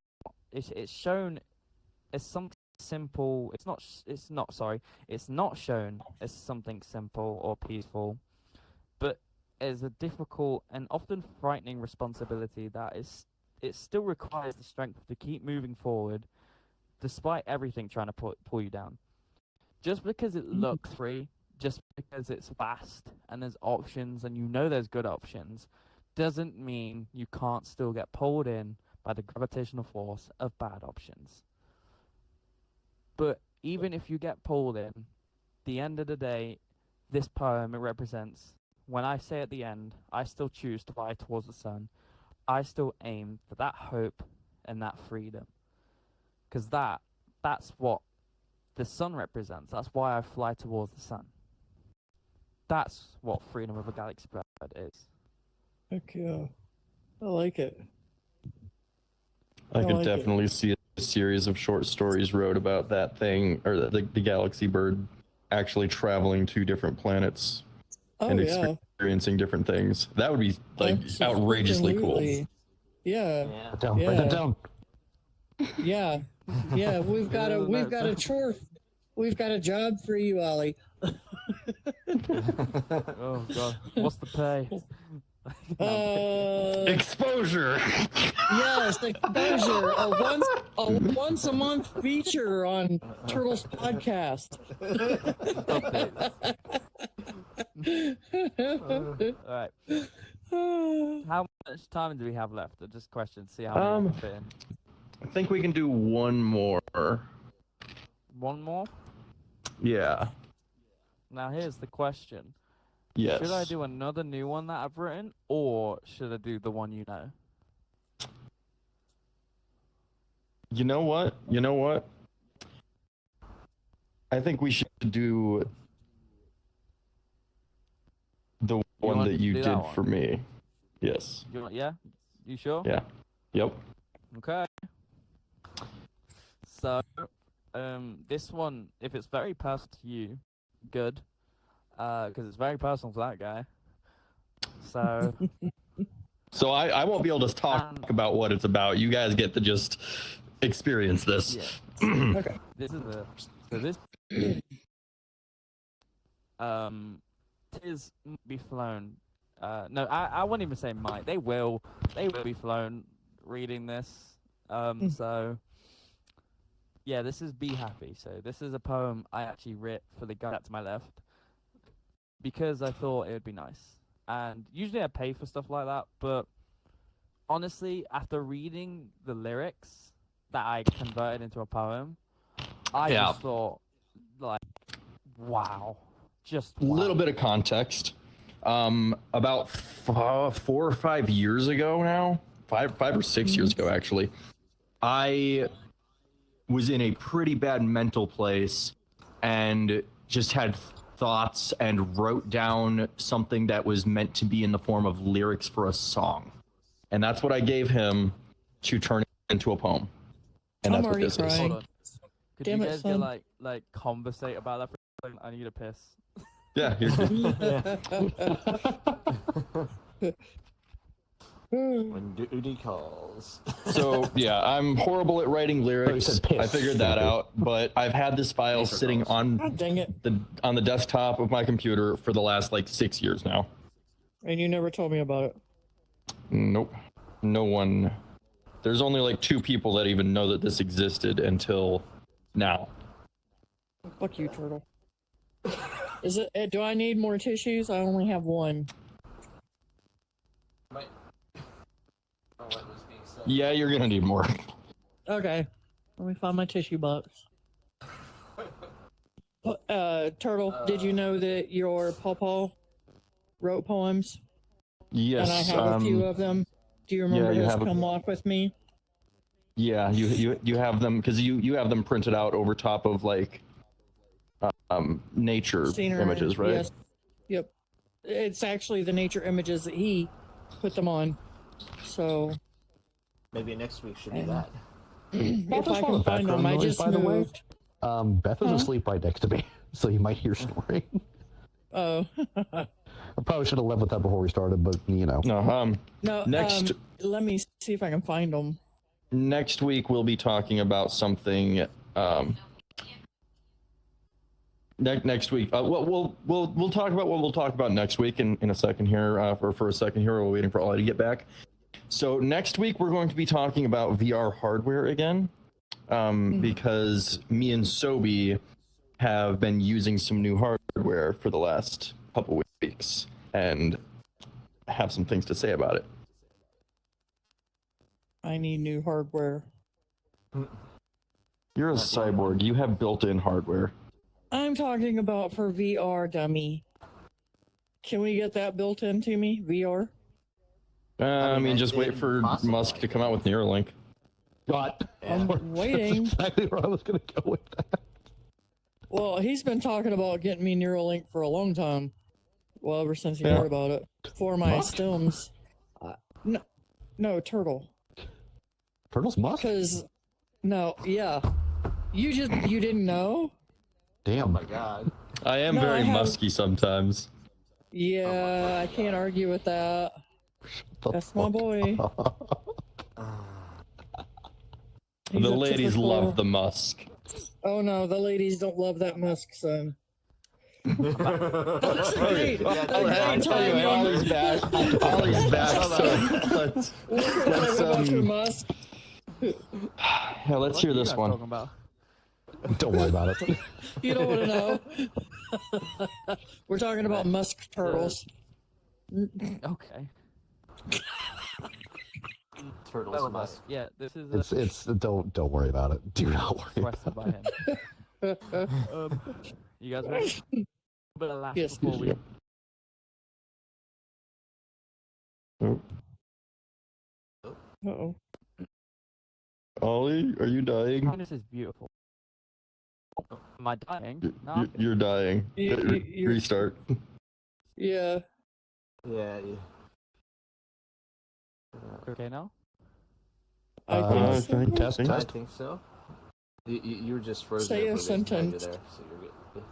it's shown as something simple. It's not shown as something simple or peaceful, but as a difficult and often frightening responsibility it still requires the strength to keep moving forward despite everything trying to pull you down. Just because it looks free, just because it's vast and there's options and there's good options, doesn't mean you can't still get pulled in by the gravitational force of bad options. But even if you get pulled in, the end of the day, this poem, it represents, when I say at the end, I still choose to fly towards the sun, I still aim for that hope and that freedom. Because that's what the sun represents. That's why I fly towards the sun. That's what freedom of a galaxy bird is. Heck yeah. I like it. I could like definitely see a series of short stories wrote about that thing, or the galaxy bird actually traveling to different planets and experiencing different things. That would be like outrageously cool. Yeah. Write that down. Yeah. Yeah. We've got a chore. We've got a job for you, Ollie. Oh god, what's the pay? Exposure. Yes, exposure. A once a month feature on Turtles podcast. All right. How much time do we have left? Just a question. See how many we can fit in. I think we can do one more. One more? Yeah. Now here's the question. Yes. Should I do another new one that I've written, or should I do the one you know? You know what? I think we should do the one that you did for me. Yes. Yeah? You sure? Yeah. Yep. Okay. So, this one, if it's very personal to you, good. Because it's very personal to that guy. So... So I won't be able to talk about what it's about. You guys get to just experience this. Yeah. Okay. This is tis be flown. No, I won't even say might. They will be flown reading this. So yeah, this is Be Happy. So this is a poem I actually writ for the guy to my left because I thought it would be nice. And usually I pay for stuff like that, but honestly, after reading the lyrics that I converted into a poem, I just thought, like, wow. Just a little bit of context. About 4 or 5 years ago now, 5 or 6 years ago, actually, I was in a pretty bad mental place and just had thoughts and wrote down something that was meant to be in the form of lyrics for a song. And that's what I gave him to turn it into a poem. And I'm that's what this crying. is. Could Damn you it, guys son. get like conversate about that for a second? I need a piss. Yeah, here's When duty calls. So yeah, I'm horrible at writing lyrics. I figured that out, but I've had this file sitting on God dang it. the desktop of my computer for the last like 6 years now. And you never told me about it. Nope. No one. There's only like 2 people that even know that this existed until now. Fuck you, Turtle. Is it? Do I need more tissues? I only have one. Yeah, you're gonna need more. Okay. Let me find my tissue box. Turtle, did you know that your pawpaw wrote poems? Yes. And I have a few of them. Do you remember you his have Come Walk With Me? Yeah, you have them because you have them printed out over top of like nature Scenery, images, right? Yes. Yep. It's actually the nature images that he put them on. So Maybe next week should be that. if I can find them, I just moved. Beth is asleep right next to me, so you might hear snoring. Oh. I probably should have left with that before we started, but you know. No. No. Next. Let me see if I can find them. Next week we'll be talking about something. Next week, we'll talk about what we'll talk about next week in a second here. For a second here, we're waiting for Olly to get back. So next week we're going to be talking about VR hardware again, because me and Sobi have been using some new hardware for the last couple weeks, and have some things to say about it. I need new hardware. You're a cyborg. You have built-in hardware. I'm talking about for VR, dummy. Can we get that built into me? VR? I mean, just wait it's for possible, Musk I to come out with Neuralink. God. I'm waiting. That's exactly where I was going to go with that. Well, he's been talking about getting me Neuralink for a long time. Well, ever since he Yeah. heard about it. For my Musk? stems. No, Turtle. Turtle's Musk? Because, no, yeah. You didn't know? Damn. Oh my god. I am No, very I have- musky sometimes. Yeah, I can't argue with that. That's my boy. He's The a ladies typical- love the Musk. Oh no, the ladies don't love that Musk son. That's great. Yeah, That's a great time. Anyway, Ollie's back. Ollie's back. So let's Musk. yeah, let's hear this one. Talking about? Don't worry about it. You don't want to know. We're talking about musk turtles. Okay. Turtles Musk. Yeah, this is It's don't worry about it. Do not worry requested about by him. You guys ready? But last Yes. before we. Uh-oh. Ollie, are you dying? This is beautiful. Am I dying? No. You're dying. You're- Restart. Yeah. Yeah. Okay now? I Uh, think so. Test, I test. think so. You were just frozen. Say there a for reasons while you were sentence. there, so you're good.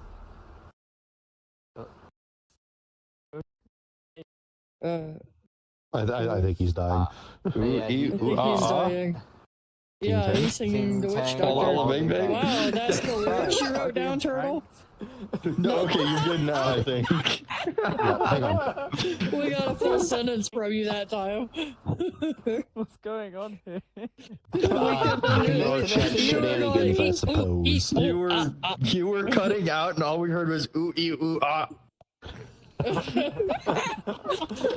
I think he's dying. Yeah, I think he's dying. Yeah, he's singing the witch Ting, doctor. Tang. Bang, bang. Wow, that's the lyrics you wrote down, Turtle? No, okay, you're good now, I think. Yeah, hang on. We got a full sentence from you that time. What's going on here? Shenanigans, I suppose. You were cutting out, and all we heard was ooh ee ooh ah.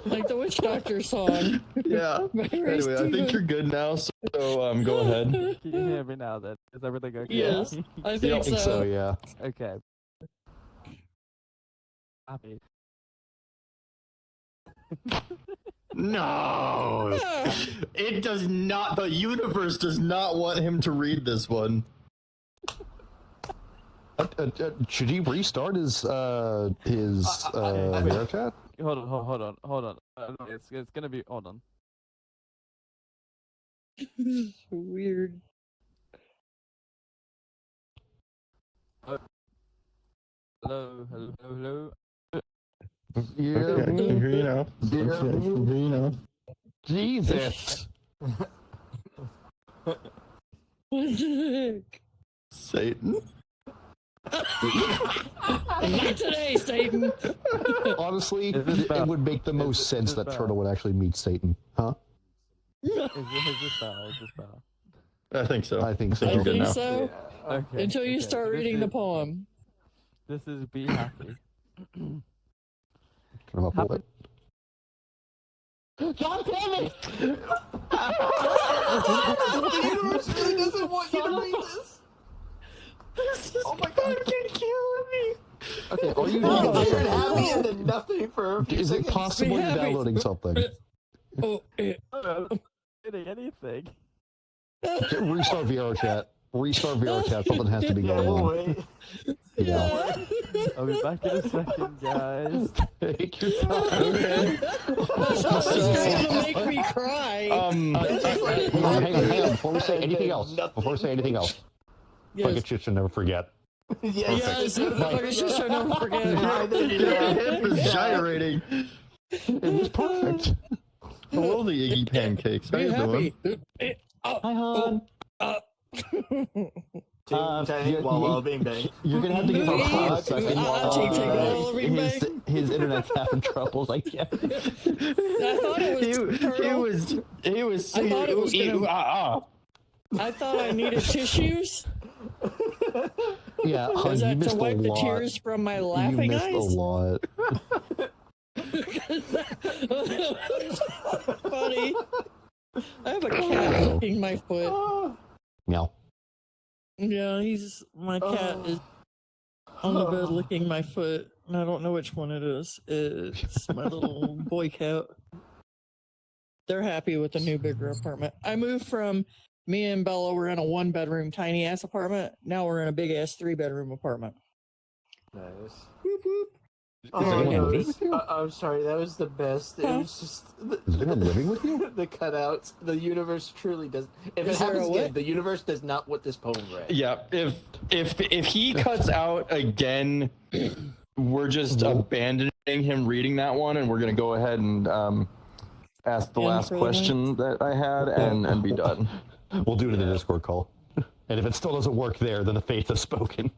Like the witch doctor song. Yeah. Very Anyway, I think stupid. you're good now. So go ahead. Can you hear me now then? Is everything okay? Yes, I I think think so, yeah. Okay. Happy. No, it does not. The universe does not want him to read this one. Should he restart his VR chat? Hold on. It's gonna be. Hold on. Weird. Hello. Yeah, Okay, I can hear you now. Okay, I can hear you now. Jesus. What the Satan. heck? Not today, Satan. Honestly, Is this it bad? would make the most sense this that bad? Turtle would actually meet Satan. Huh? Is this better? I think so. I think so. I I think you're good think now. so. Okay. Until you okay, start so this reading the is- poem. This is Be Happy. Turn him up a little bit. God damn it! The universe really doesn't want you to read this. This is fucking killing me. Okay, are you No, doing you're it? happy and then nothing for a few Is it seconds. possible Be you're happy. downloading something? Oh, I'm getting anything. Restart VR chat. Restart VR chat. Something has to be going Oh, on. wait. Yeah. I'll be back in a second, guys. Take your time. Okay. It's gonna make me cry. Hang on. Before we say anything else. Fucking Yes. shit should never forget. Yes, motherfuckers just should never forget. Your head was gyrating. It was perfect. Hello, the Iggy Pancakes. How Be you doing? happy. Hi, hon. Ting, walla, bing, bang. You're gonna have to give him a second. Ting, ting, walla, bing, bang. His internet's having troubles, I guess. I thought it was turtle. He was I singing thought it was ooh, ee, gonna- ooh, ah, I thought I needed tissues. Yeah, hon, Is you that to missed a wipe the lot. tears from my You laughing missed a eyes? lot. Funny. I have a cat licking my foot. Meow. Yeah, my cat is on the bed licking my foot, and I don't know which one it is. It's my little boy cat. They're happy with the new bigger apartment. I moved from me and Bella were in a 1-bedroom tiny ass apartment. Now we're in a big ass 3-bedroom apartment. Nice. Whoop, whoop. Oh, anyone no, living with you? I'm sorry, that was the best. It was just Is anyone living with you? the cutouts. The universe truly does. If Is it there happens a again, what? the universe does not want this poem read. Yeah, if he cuts out again, we're just abandoning him reading that one, and we're gonna go ahead and ask the End last for the question that I had and be done. We'll do it in the Discord call. And if it still doesn't work there, then the faith has spoken.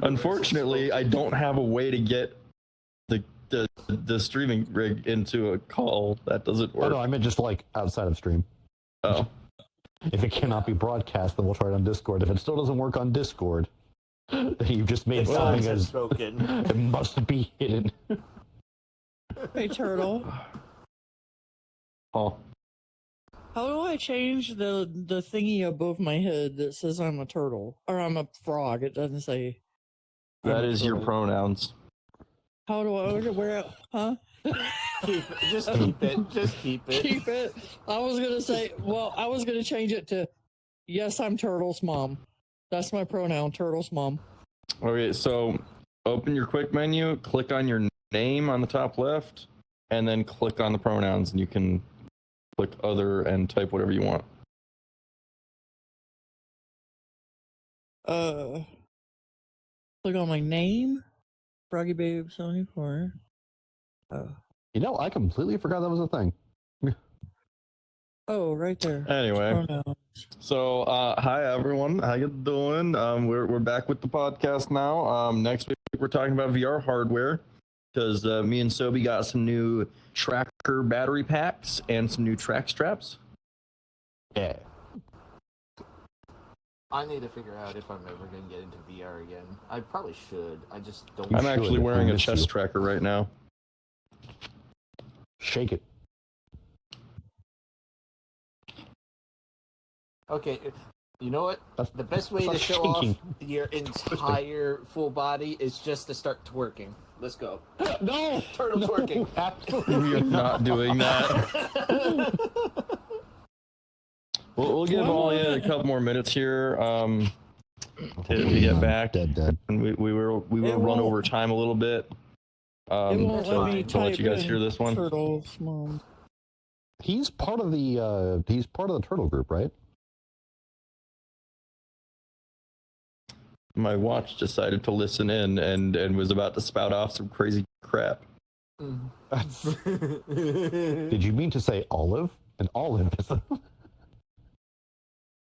Unfortunately, I don't have a way to get the streaming rig into a call. That doesn't Oh work. no, I meant just like outside of stream. Oh. If it cannot be broadcast, then we'll try it on Discord. If it still doesn't work on Discord, then you've just made something as spoken. it must be hidden. Hey, Turtle. Oh. How do I change the thingy above my head that says I'm a turtle? Or I'm a frog. It doesn't say. That I'm a is your turtle. pronouns. How do I where? Huh? Just keep it. Just keep it. Keep it. I was gonna change it to yes, I'm Turtle's mom. That's my pronoun, Turtle's mom. Okay, so open your quick menu, click on your name on the top left, and then click on the pronouns, and you can click other and type whatever you want. Click on my name, Froggy Babe 74. You know, I completely forgot that was a thing. Oh, right there. Anyway, Pronouns. so hi everyone, how you doing? We're back with the podcast now. Next week we're talking about VR hardware because me and Sobi got some new tracker battery packs and some new track straps. Yeah. I need to figure out if I'm ever going to get into VR again. I probably should. I just don't. You I'm should. actually wearing I a miss chest you. tracker right now. Shake it. Okay, you know what? That's- The best way to that's show shaking. off your entire full body is just to start twerking. Let's go. No! Turtle twerking. Absolutely We are not doing that. We'll give Olly a couple more minutes here to get back, Dead. and we will run won't- over time a little bit. It won't So let me to let type you guys in hear this one. Turtle's mom. He's part of the turtle group, right? My watch decided to listen in and was about to spout off some crazy crap. Did you mean to say olive? An olive is a...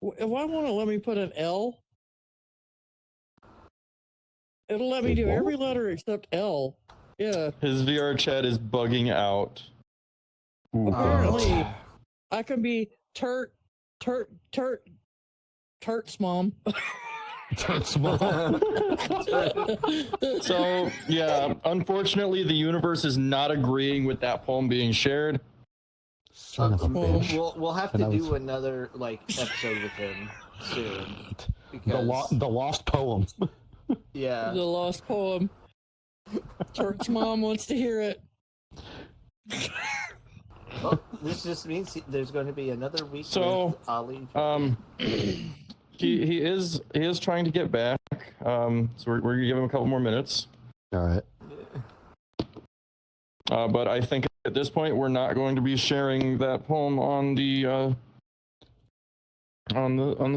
Why won't it let me put an L? It'll let me It do won't? every letter except L. Yeah. His VR chat is bugging out. Ooh, Apparently, I can be Turt's mom. Turt's mom. So yeah, unfortunately, the universe is not agreeing with that poem being shared. Son of a bitch. We'll have And to I was- do another episode with him soon. The, Because the lost poem. yeah, The lost poem. Turt's mom wants to hear it. well, this just means there's going to be another week So, with Ollie. He is trying to get back. So we're gonna give him a couple more minutes. All right. But I think at this point we're not going to be sharing that poem on the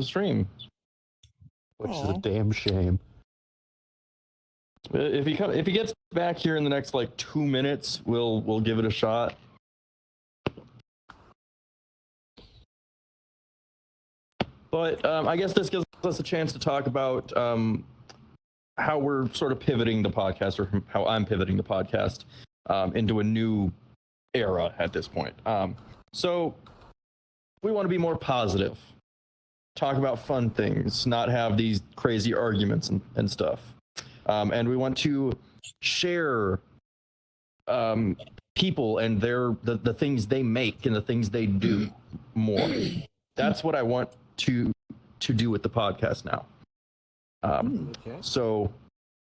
stream. Which is a Aw. damn shame. If he gets back here in the next like 2 minutes, we'll give it a shot. But I guess this gives us a chance to talk about how we're sort of pivoting the podcast, or how I'm pivoting the podcast into a new era at this point. So we want to be more positive, talk about fun things, not have these crazy arguments and stuff. And we want to share people and the things they make and the things they do more. That's what I want to do with the podcast now. So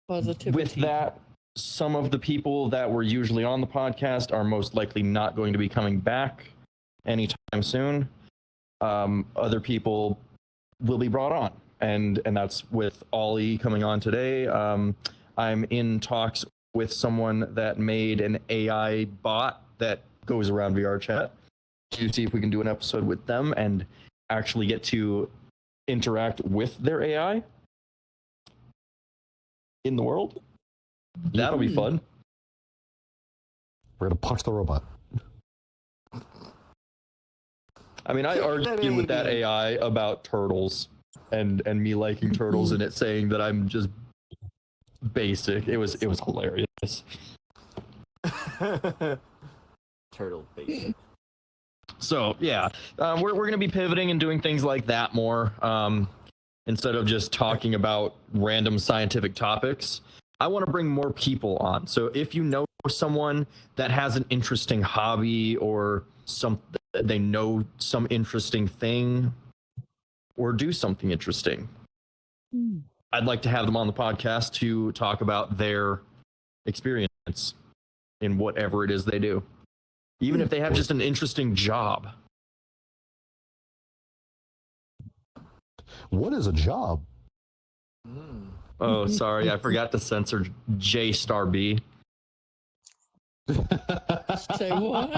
Positivity. with that, some of the people that were usually on the podcast are most likely not going to be coming back anytime soon. Other people will be brought on, and that's with Olly coming on today. I'm in talks with someone that made an AI bot that goes around VR chat to see if we can do an episode with them and actually get to interact with their AI in the world. That'll be fun. We're gonna punch the robot. I mean, I argued with that AI about turtles and me liking turtles and it saying that I'm just basic. It was hilarious. Turtle basic. So yeah, we're gonna be pivoting and doing things like that more. Instead of just talking about random scientific topics, I want to bring more people on. So if you know someone that has an interesting hobby or they know some interesting thing or do something interesting, I'd like to have them on the podcast to talk about their experience in whatever it is they do. Even if they have just an interesting job. What is a job? Oh, sorry, I forgot to censor J star B. Say what?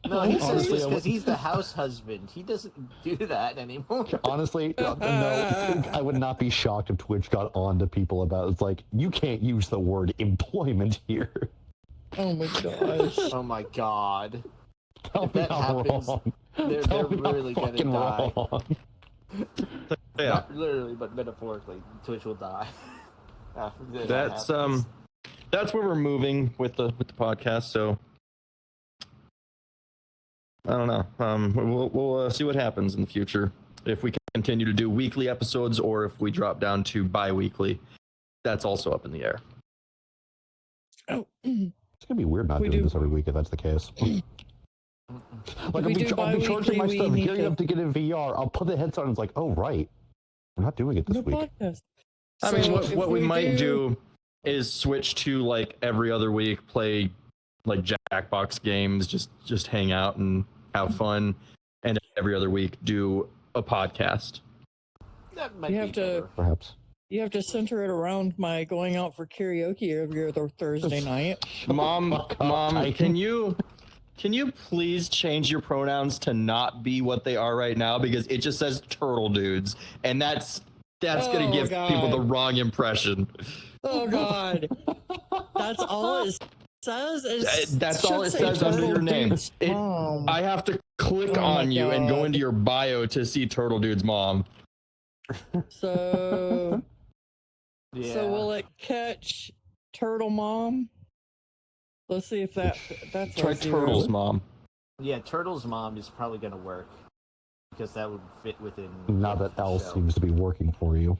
No, he says Honestly, this because he's the house husband. He doesn't do that anymore. Honestly, no, I would not be shocked if Twitch got on to people about it's like, you can't use the word employment here. Oh my gosh. Oh my god. Tell If me that I'm happens, wrong. they're Tell me I'm really gonna fucking die. wrong. Yeah, Not literally, but metaphorically, Twitch will die. After that's happens. that's where we're moving with the podcast. So I don't know. We'll see what happens in the future. If we can continue to do weekly episodes or if we drop down to bi-weekly, that's also up in the air. Oh, It's gonna be weird not doing this every week if that's the case. Like, I'll be charging my stuff, gearing up to get in VR. I'll put the headset on. It's like, oh right, we're not doing it this no week. podcast. I mean, So what if we might do is switch to like every other week, play like Jackbox games, just hang out and have fun, and every other week do a podcast. That might You be have to- better. Perhaps. You have to center it around my going out for karaoke every other Thursday night. Mom, fuck up, Titan. can you please change your pronouns to not be what they are right now, because it just says turtle dudes, and that's gonna Oh, give people the God. wrong impression. Oh God, that's all it says. That's all it says under your name. I have to click Oh my on you and go God. into your bio to see Turtle Dude's mom. So, Yeah. so will it catch Turtle Mom? Let's see if that's Try a zero. Turtle's mom. Yeah, Turtle's mom is probably gonna work because that would fit within. Now that the L show. seems to be working for you.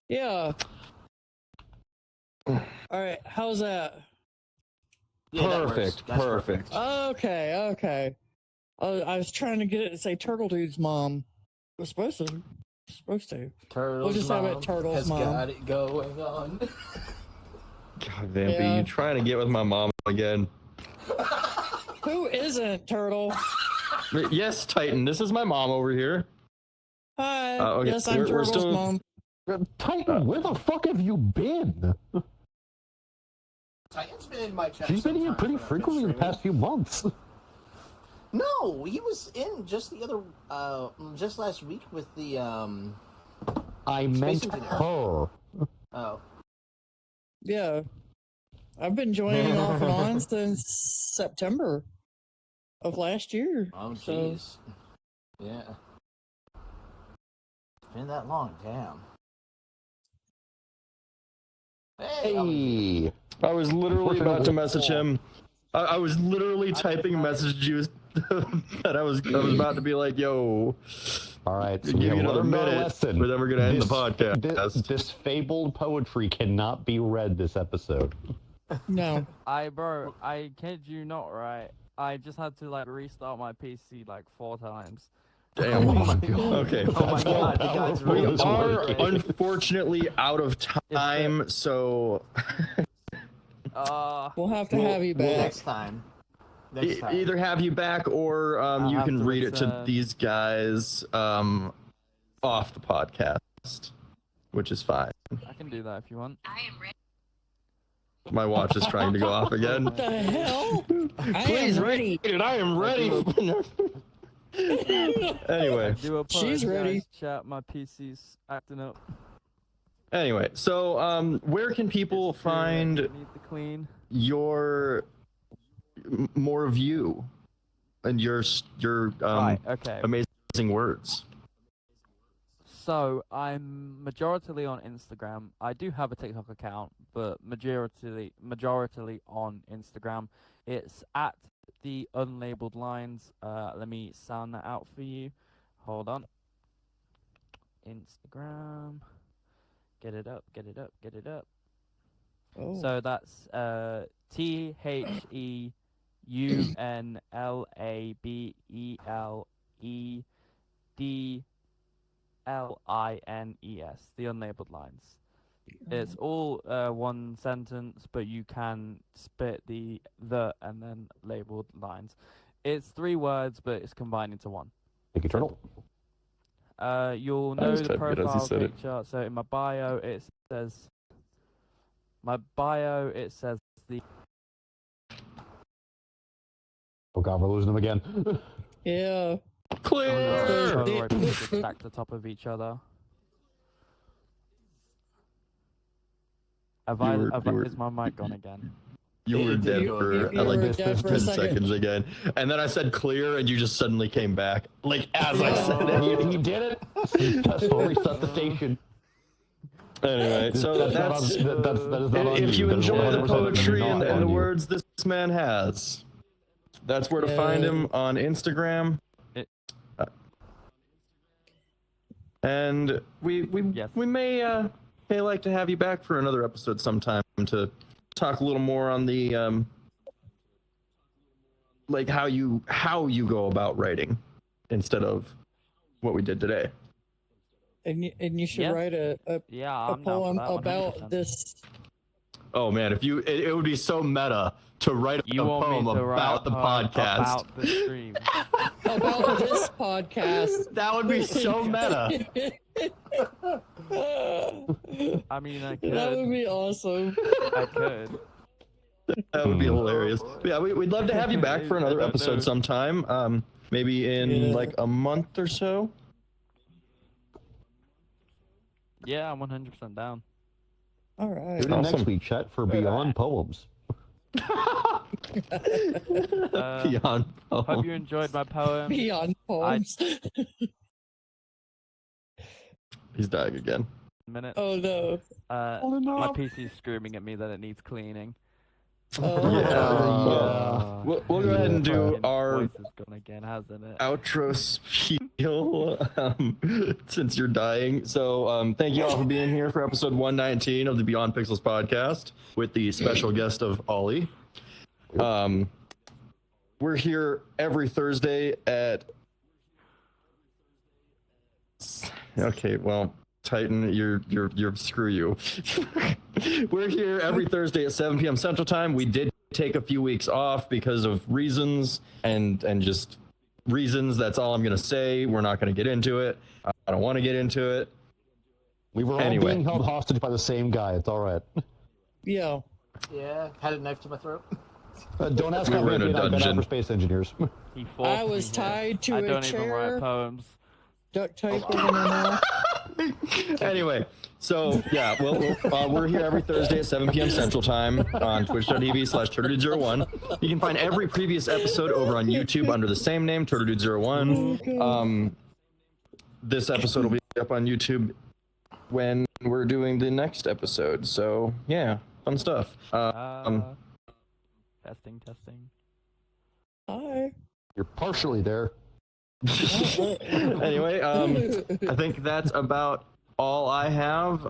Yeah. All right, how's that? Yeah, that works. Perfect, That's perfect. Okay. I was trying to get it to say Turtle Dude's mom. It was supposed to. Turtle's We'll just have it mom Turtle's has mom. got it going on. God, Vampy, Yeah. you trying to get with my mom again? Who isn't Turtle? Yes, Titan. This is my mom over here. Hi. Okay, Yes, I'm we're Turtle's still- mom. Titan, where the fuck have you been? Titan's been in my chat. She's been here sometimes pretty when I've been frequently in the streaming. past few months. No, he was in just just last week with the I meant Engineer. her. Oh, Yeah. I've been joining off and on since September of last year. oh, So- jeez. Yeah. It's been that long, damn. Hey, Olly. Hey. I was literally about to message him. I was literally typing a message to you that I was about to be like, yo, All right, so give we you have another learned our minute, lesson. but then we're gonna end the This- podcast. This fabled poetry cannot be read this episode. No. Bro, I kid you not, right? I just had to like restart my PC like 4 times. Damn. Oh my god. Okay. Oh my god, the guy's We really are working. unfortunately out of time, so We'll have to have you Well, back. next time. Next time. either have you back or you have can to read it to return. these guys off the podcast, which is fine. I can do that if you want. My watch is trying to go off again. What the hell? I Please am ready. read it. I am ready. Anyway. Do She's ready. Chat, my PC's acting up. Anyway, so where can people find Need to clean. your more of you and your Right, okay. amazing words? So I'm majoritarily on Instagram. I do have a TikTok account, but majoritarily on Instagram. It's at the unlabeled lines. Let me sound that out for you. Hold on. Instagram. Get it up. Oh. So that's THEUNLABELEDLINES, the unlabeled lines. It's all one sentence, but you can split the and then labeled lines. It's 3 words, but it's combined into one. Thank you, Turtle. You'll I know was the typing it as he profile said it. picture. So in my bio, it says the. Oh god, we're losing them again. Yeah. Clear. Polaroid pictures stacked on top of each other. Is my mic gone again? You were dead You for were like dead for a 10 second. seconds again. And then I said clear and you just suddenly came back. Like as I said it. You did it. Just resuscitation. Anyway, so That is that's not on if you That is enjoy the 100% poetry not and on the you. words this man has, that's where to find him on Instagram. And we may like to have you back for another episode sometime to talk a little more on the like how you go about writing instead of what we did today. And you should Yeah. write a I'm down for poem that, about 100%. this. Oh man, if you it would be so meta to write You a want poem me to write about a the poem podcast. about the stream? About this podcast. That would be so meta. I mean, I That would could. be awesome. I could. That would be hilarious. But yeah, we'd love to have you back for another I don't episode know. sometime. Maybe in Yeah. like a month or so. Yeah, I'm 100% down. All right. Tune in Awesome. next week, chat, for Beyond Poems. Beyond Hope you enjoyed my poem. Beyond poems. He's dying again. Minutes. Oh no. My PC's screaming at me that it needs cleaning. Oh. Yeah. We'll go ahead and do Fucking our voice is gone again, hasn't it? outro spiel since you're dying. So thank you all for being here for episode 119 of the Beyond Pixels podcast with the special guest of Olly. We're here every Thursday at Titan, you're screw you. We're here every Thursday at 7 p.m. Central Time. We did take a few weeks off because of reasons and just reasons. That's all I'm gonna say. We're not gonna get into it. I don't want to get into it. We were all Anyway. being held hostage by the same guy. It's all right. Yeah. Yeah, had a knife to my throat. Don't ask We how were in many a I've been out dungeon. for space engineers. He forced I was me here. tied to I a don't even chair. write poems. Duct tape over my mouth. Anyway, so yeah, we're here every Thursday at 7 p.m. Central Time on twitch.tv/turtledude01. You can find every previous episode over on YouTube under the same name, turtledude01. This episode will be up on YouTube when we're doing the next episode. So yeah, fun stuff. Testing. Hi. You're partially there. Anyway, I think that's about all I have.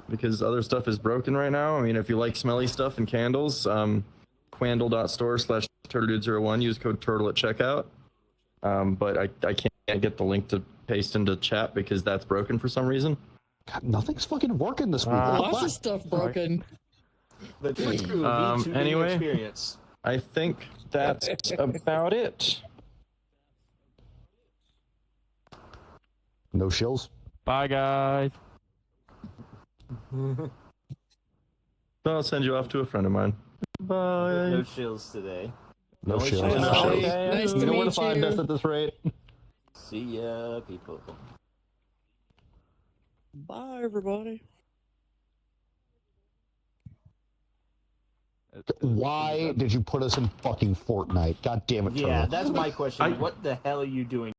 because other stuff is broken right now. I mean, if you like smelly stuff and candles, quandle.store/turtledude01, use code turtle at checkout. But I can't get the link to paste into chat because that's broken for some reason. God, nothing's fucking working this week. Lots of stuff broken. The true V2 anyway. experience. I think that's about it. No shills. Bye, guys. I'll send you off to a friend of mine. Bye. No shills today. No Only shills. shills. No Bye. shills. Nice to You know where to meet find you. us at this rate. See ya, people. Bye, everybody. Why did you put us in fucking Fortnite? God damn it, Yeah, Turtle. that's my question. What the hell are you doing?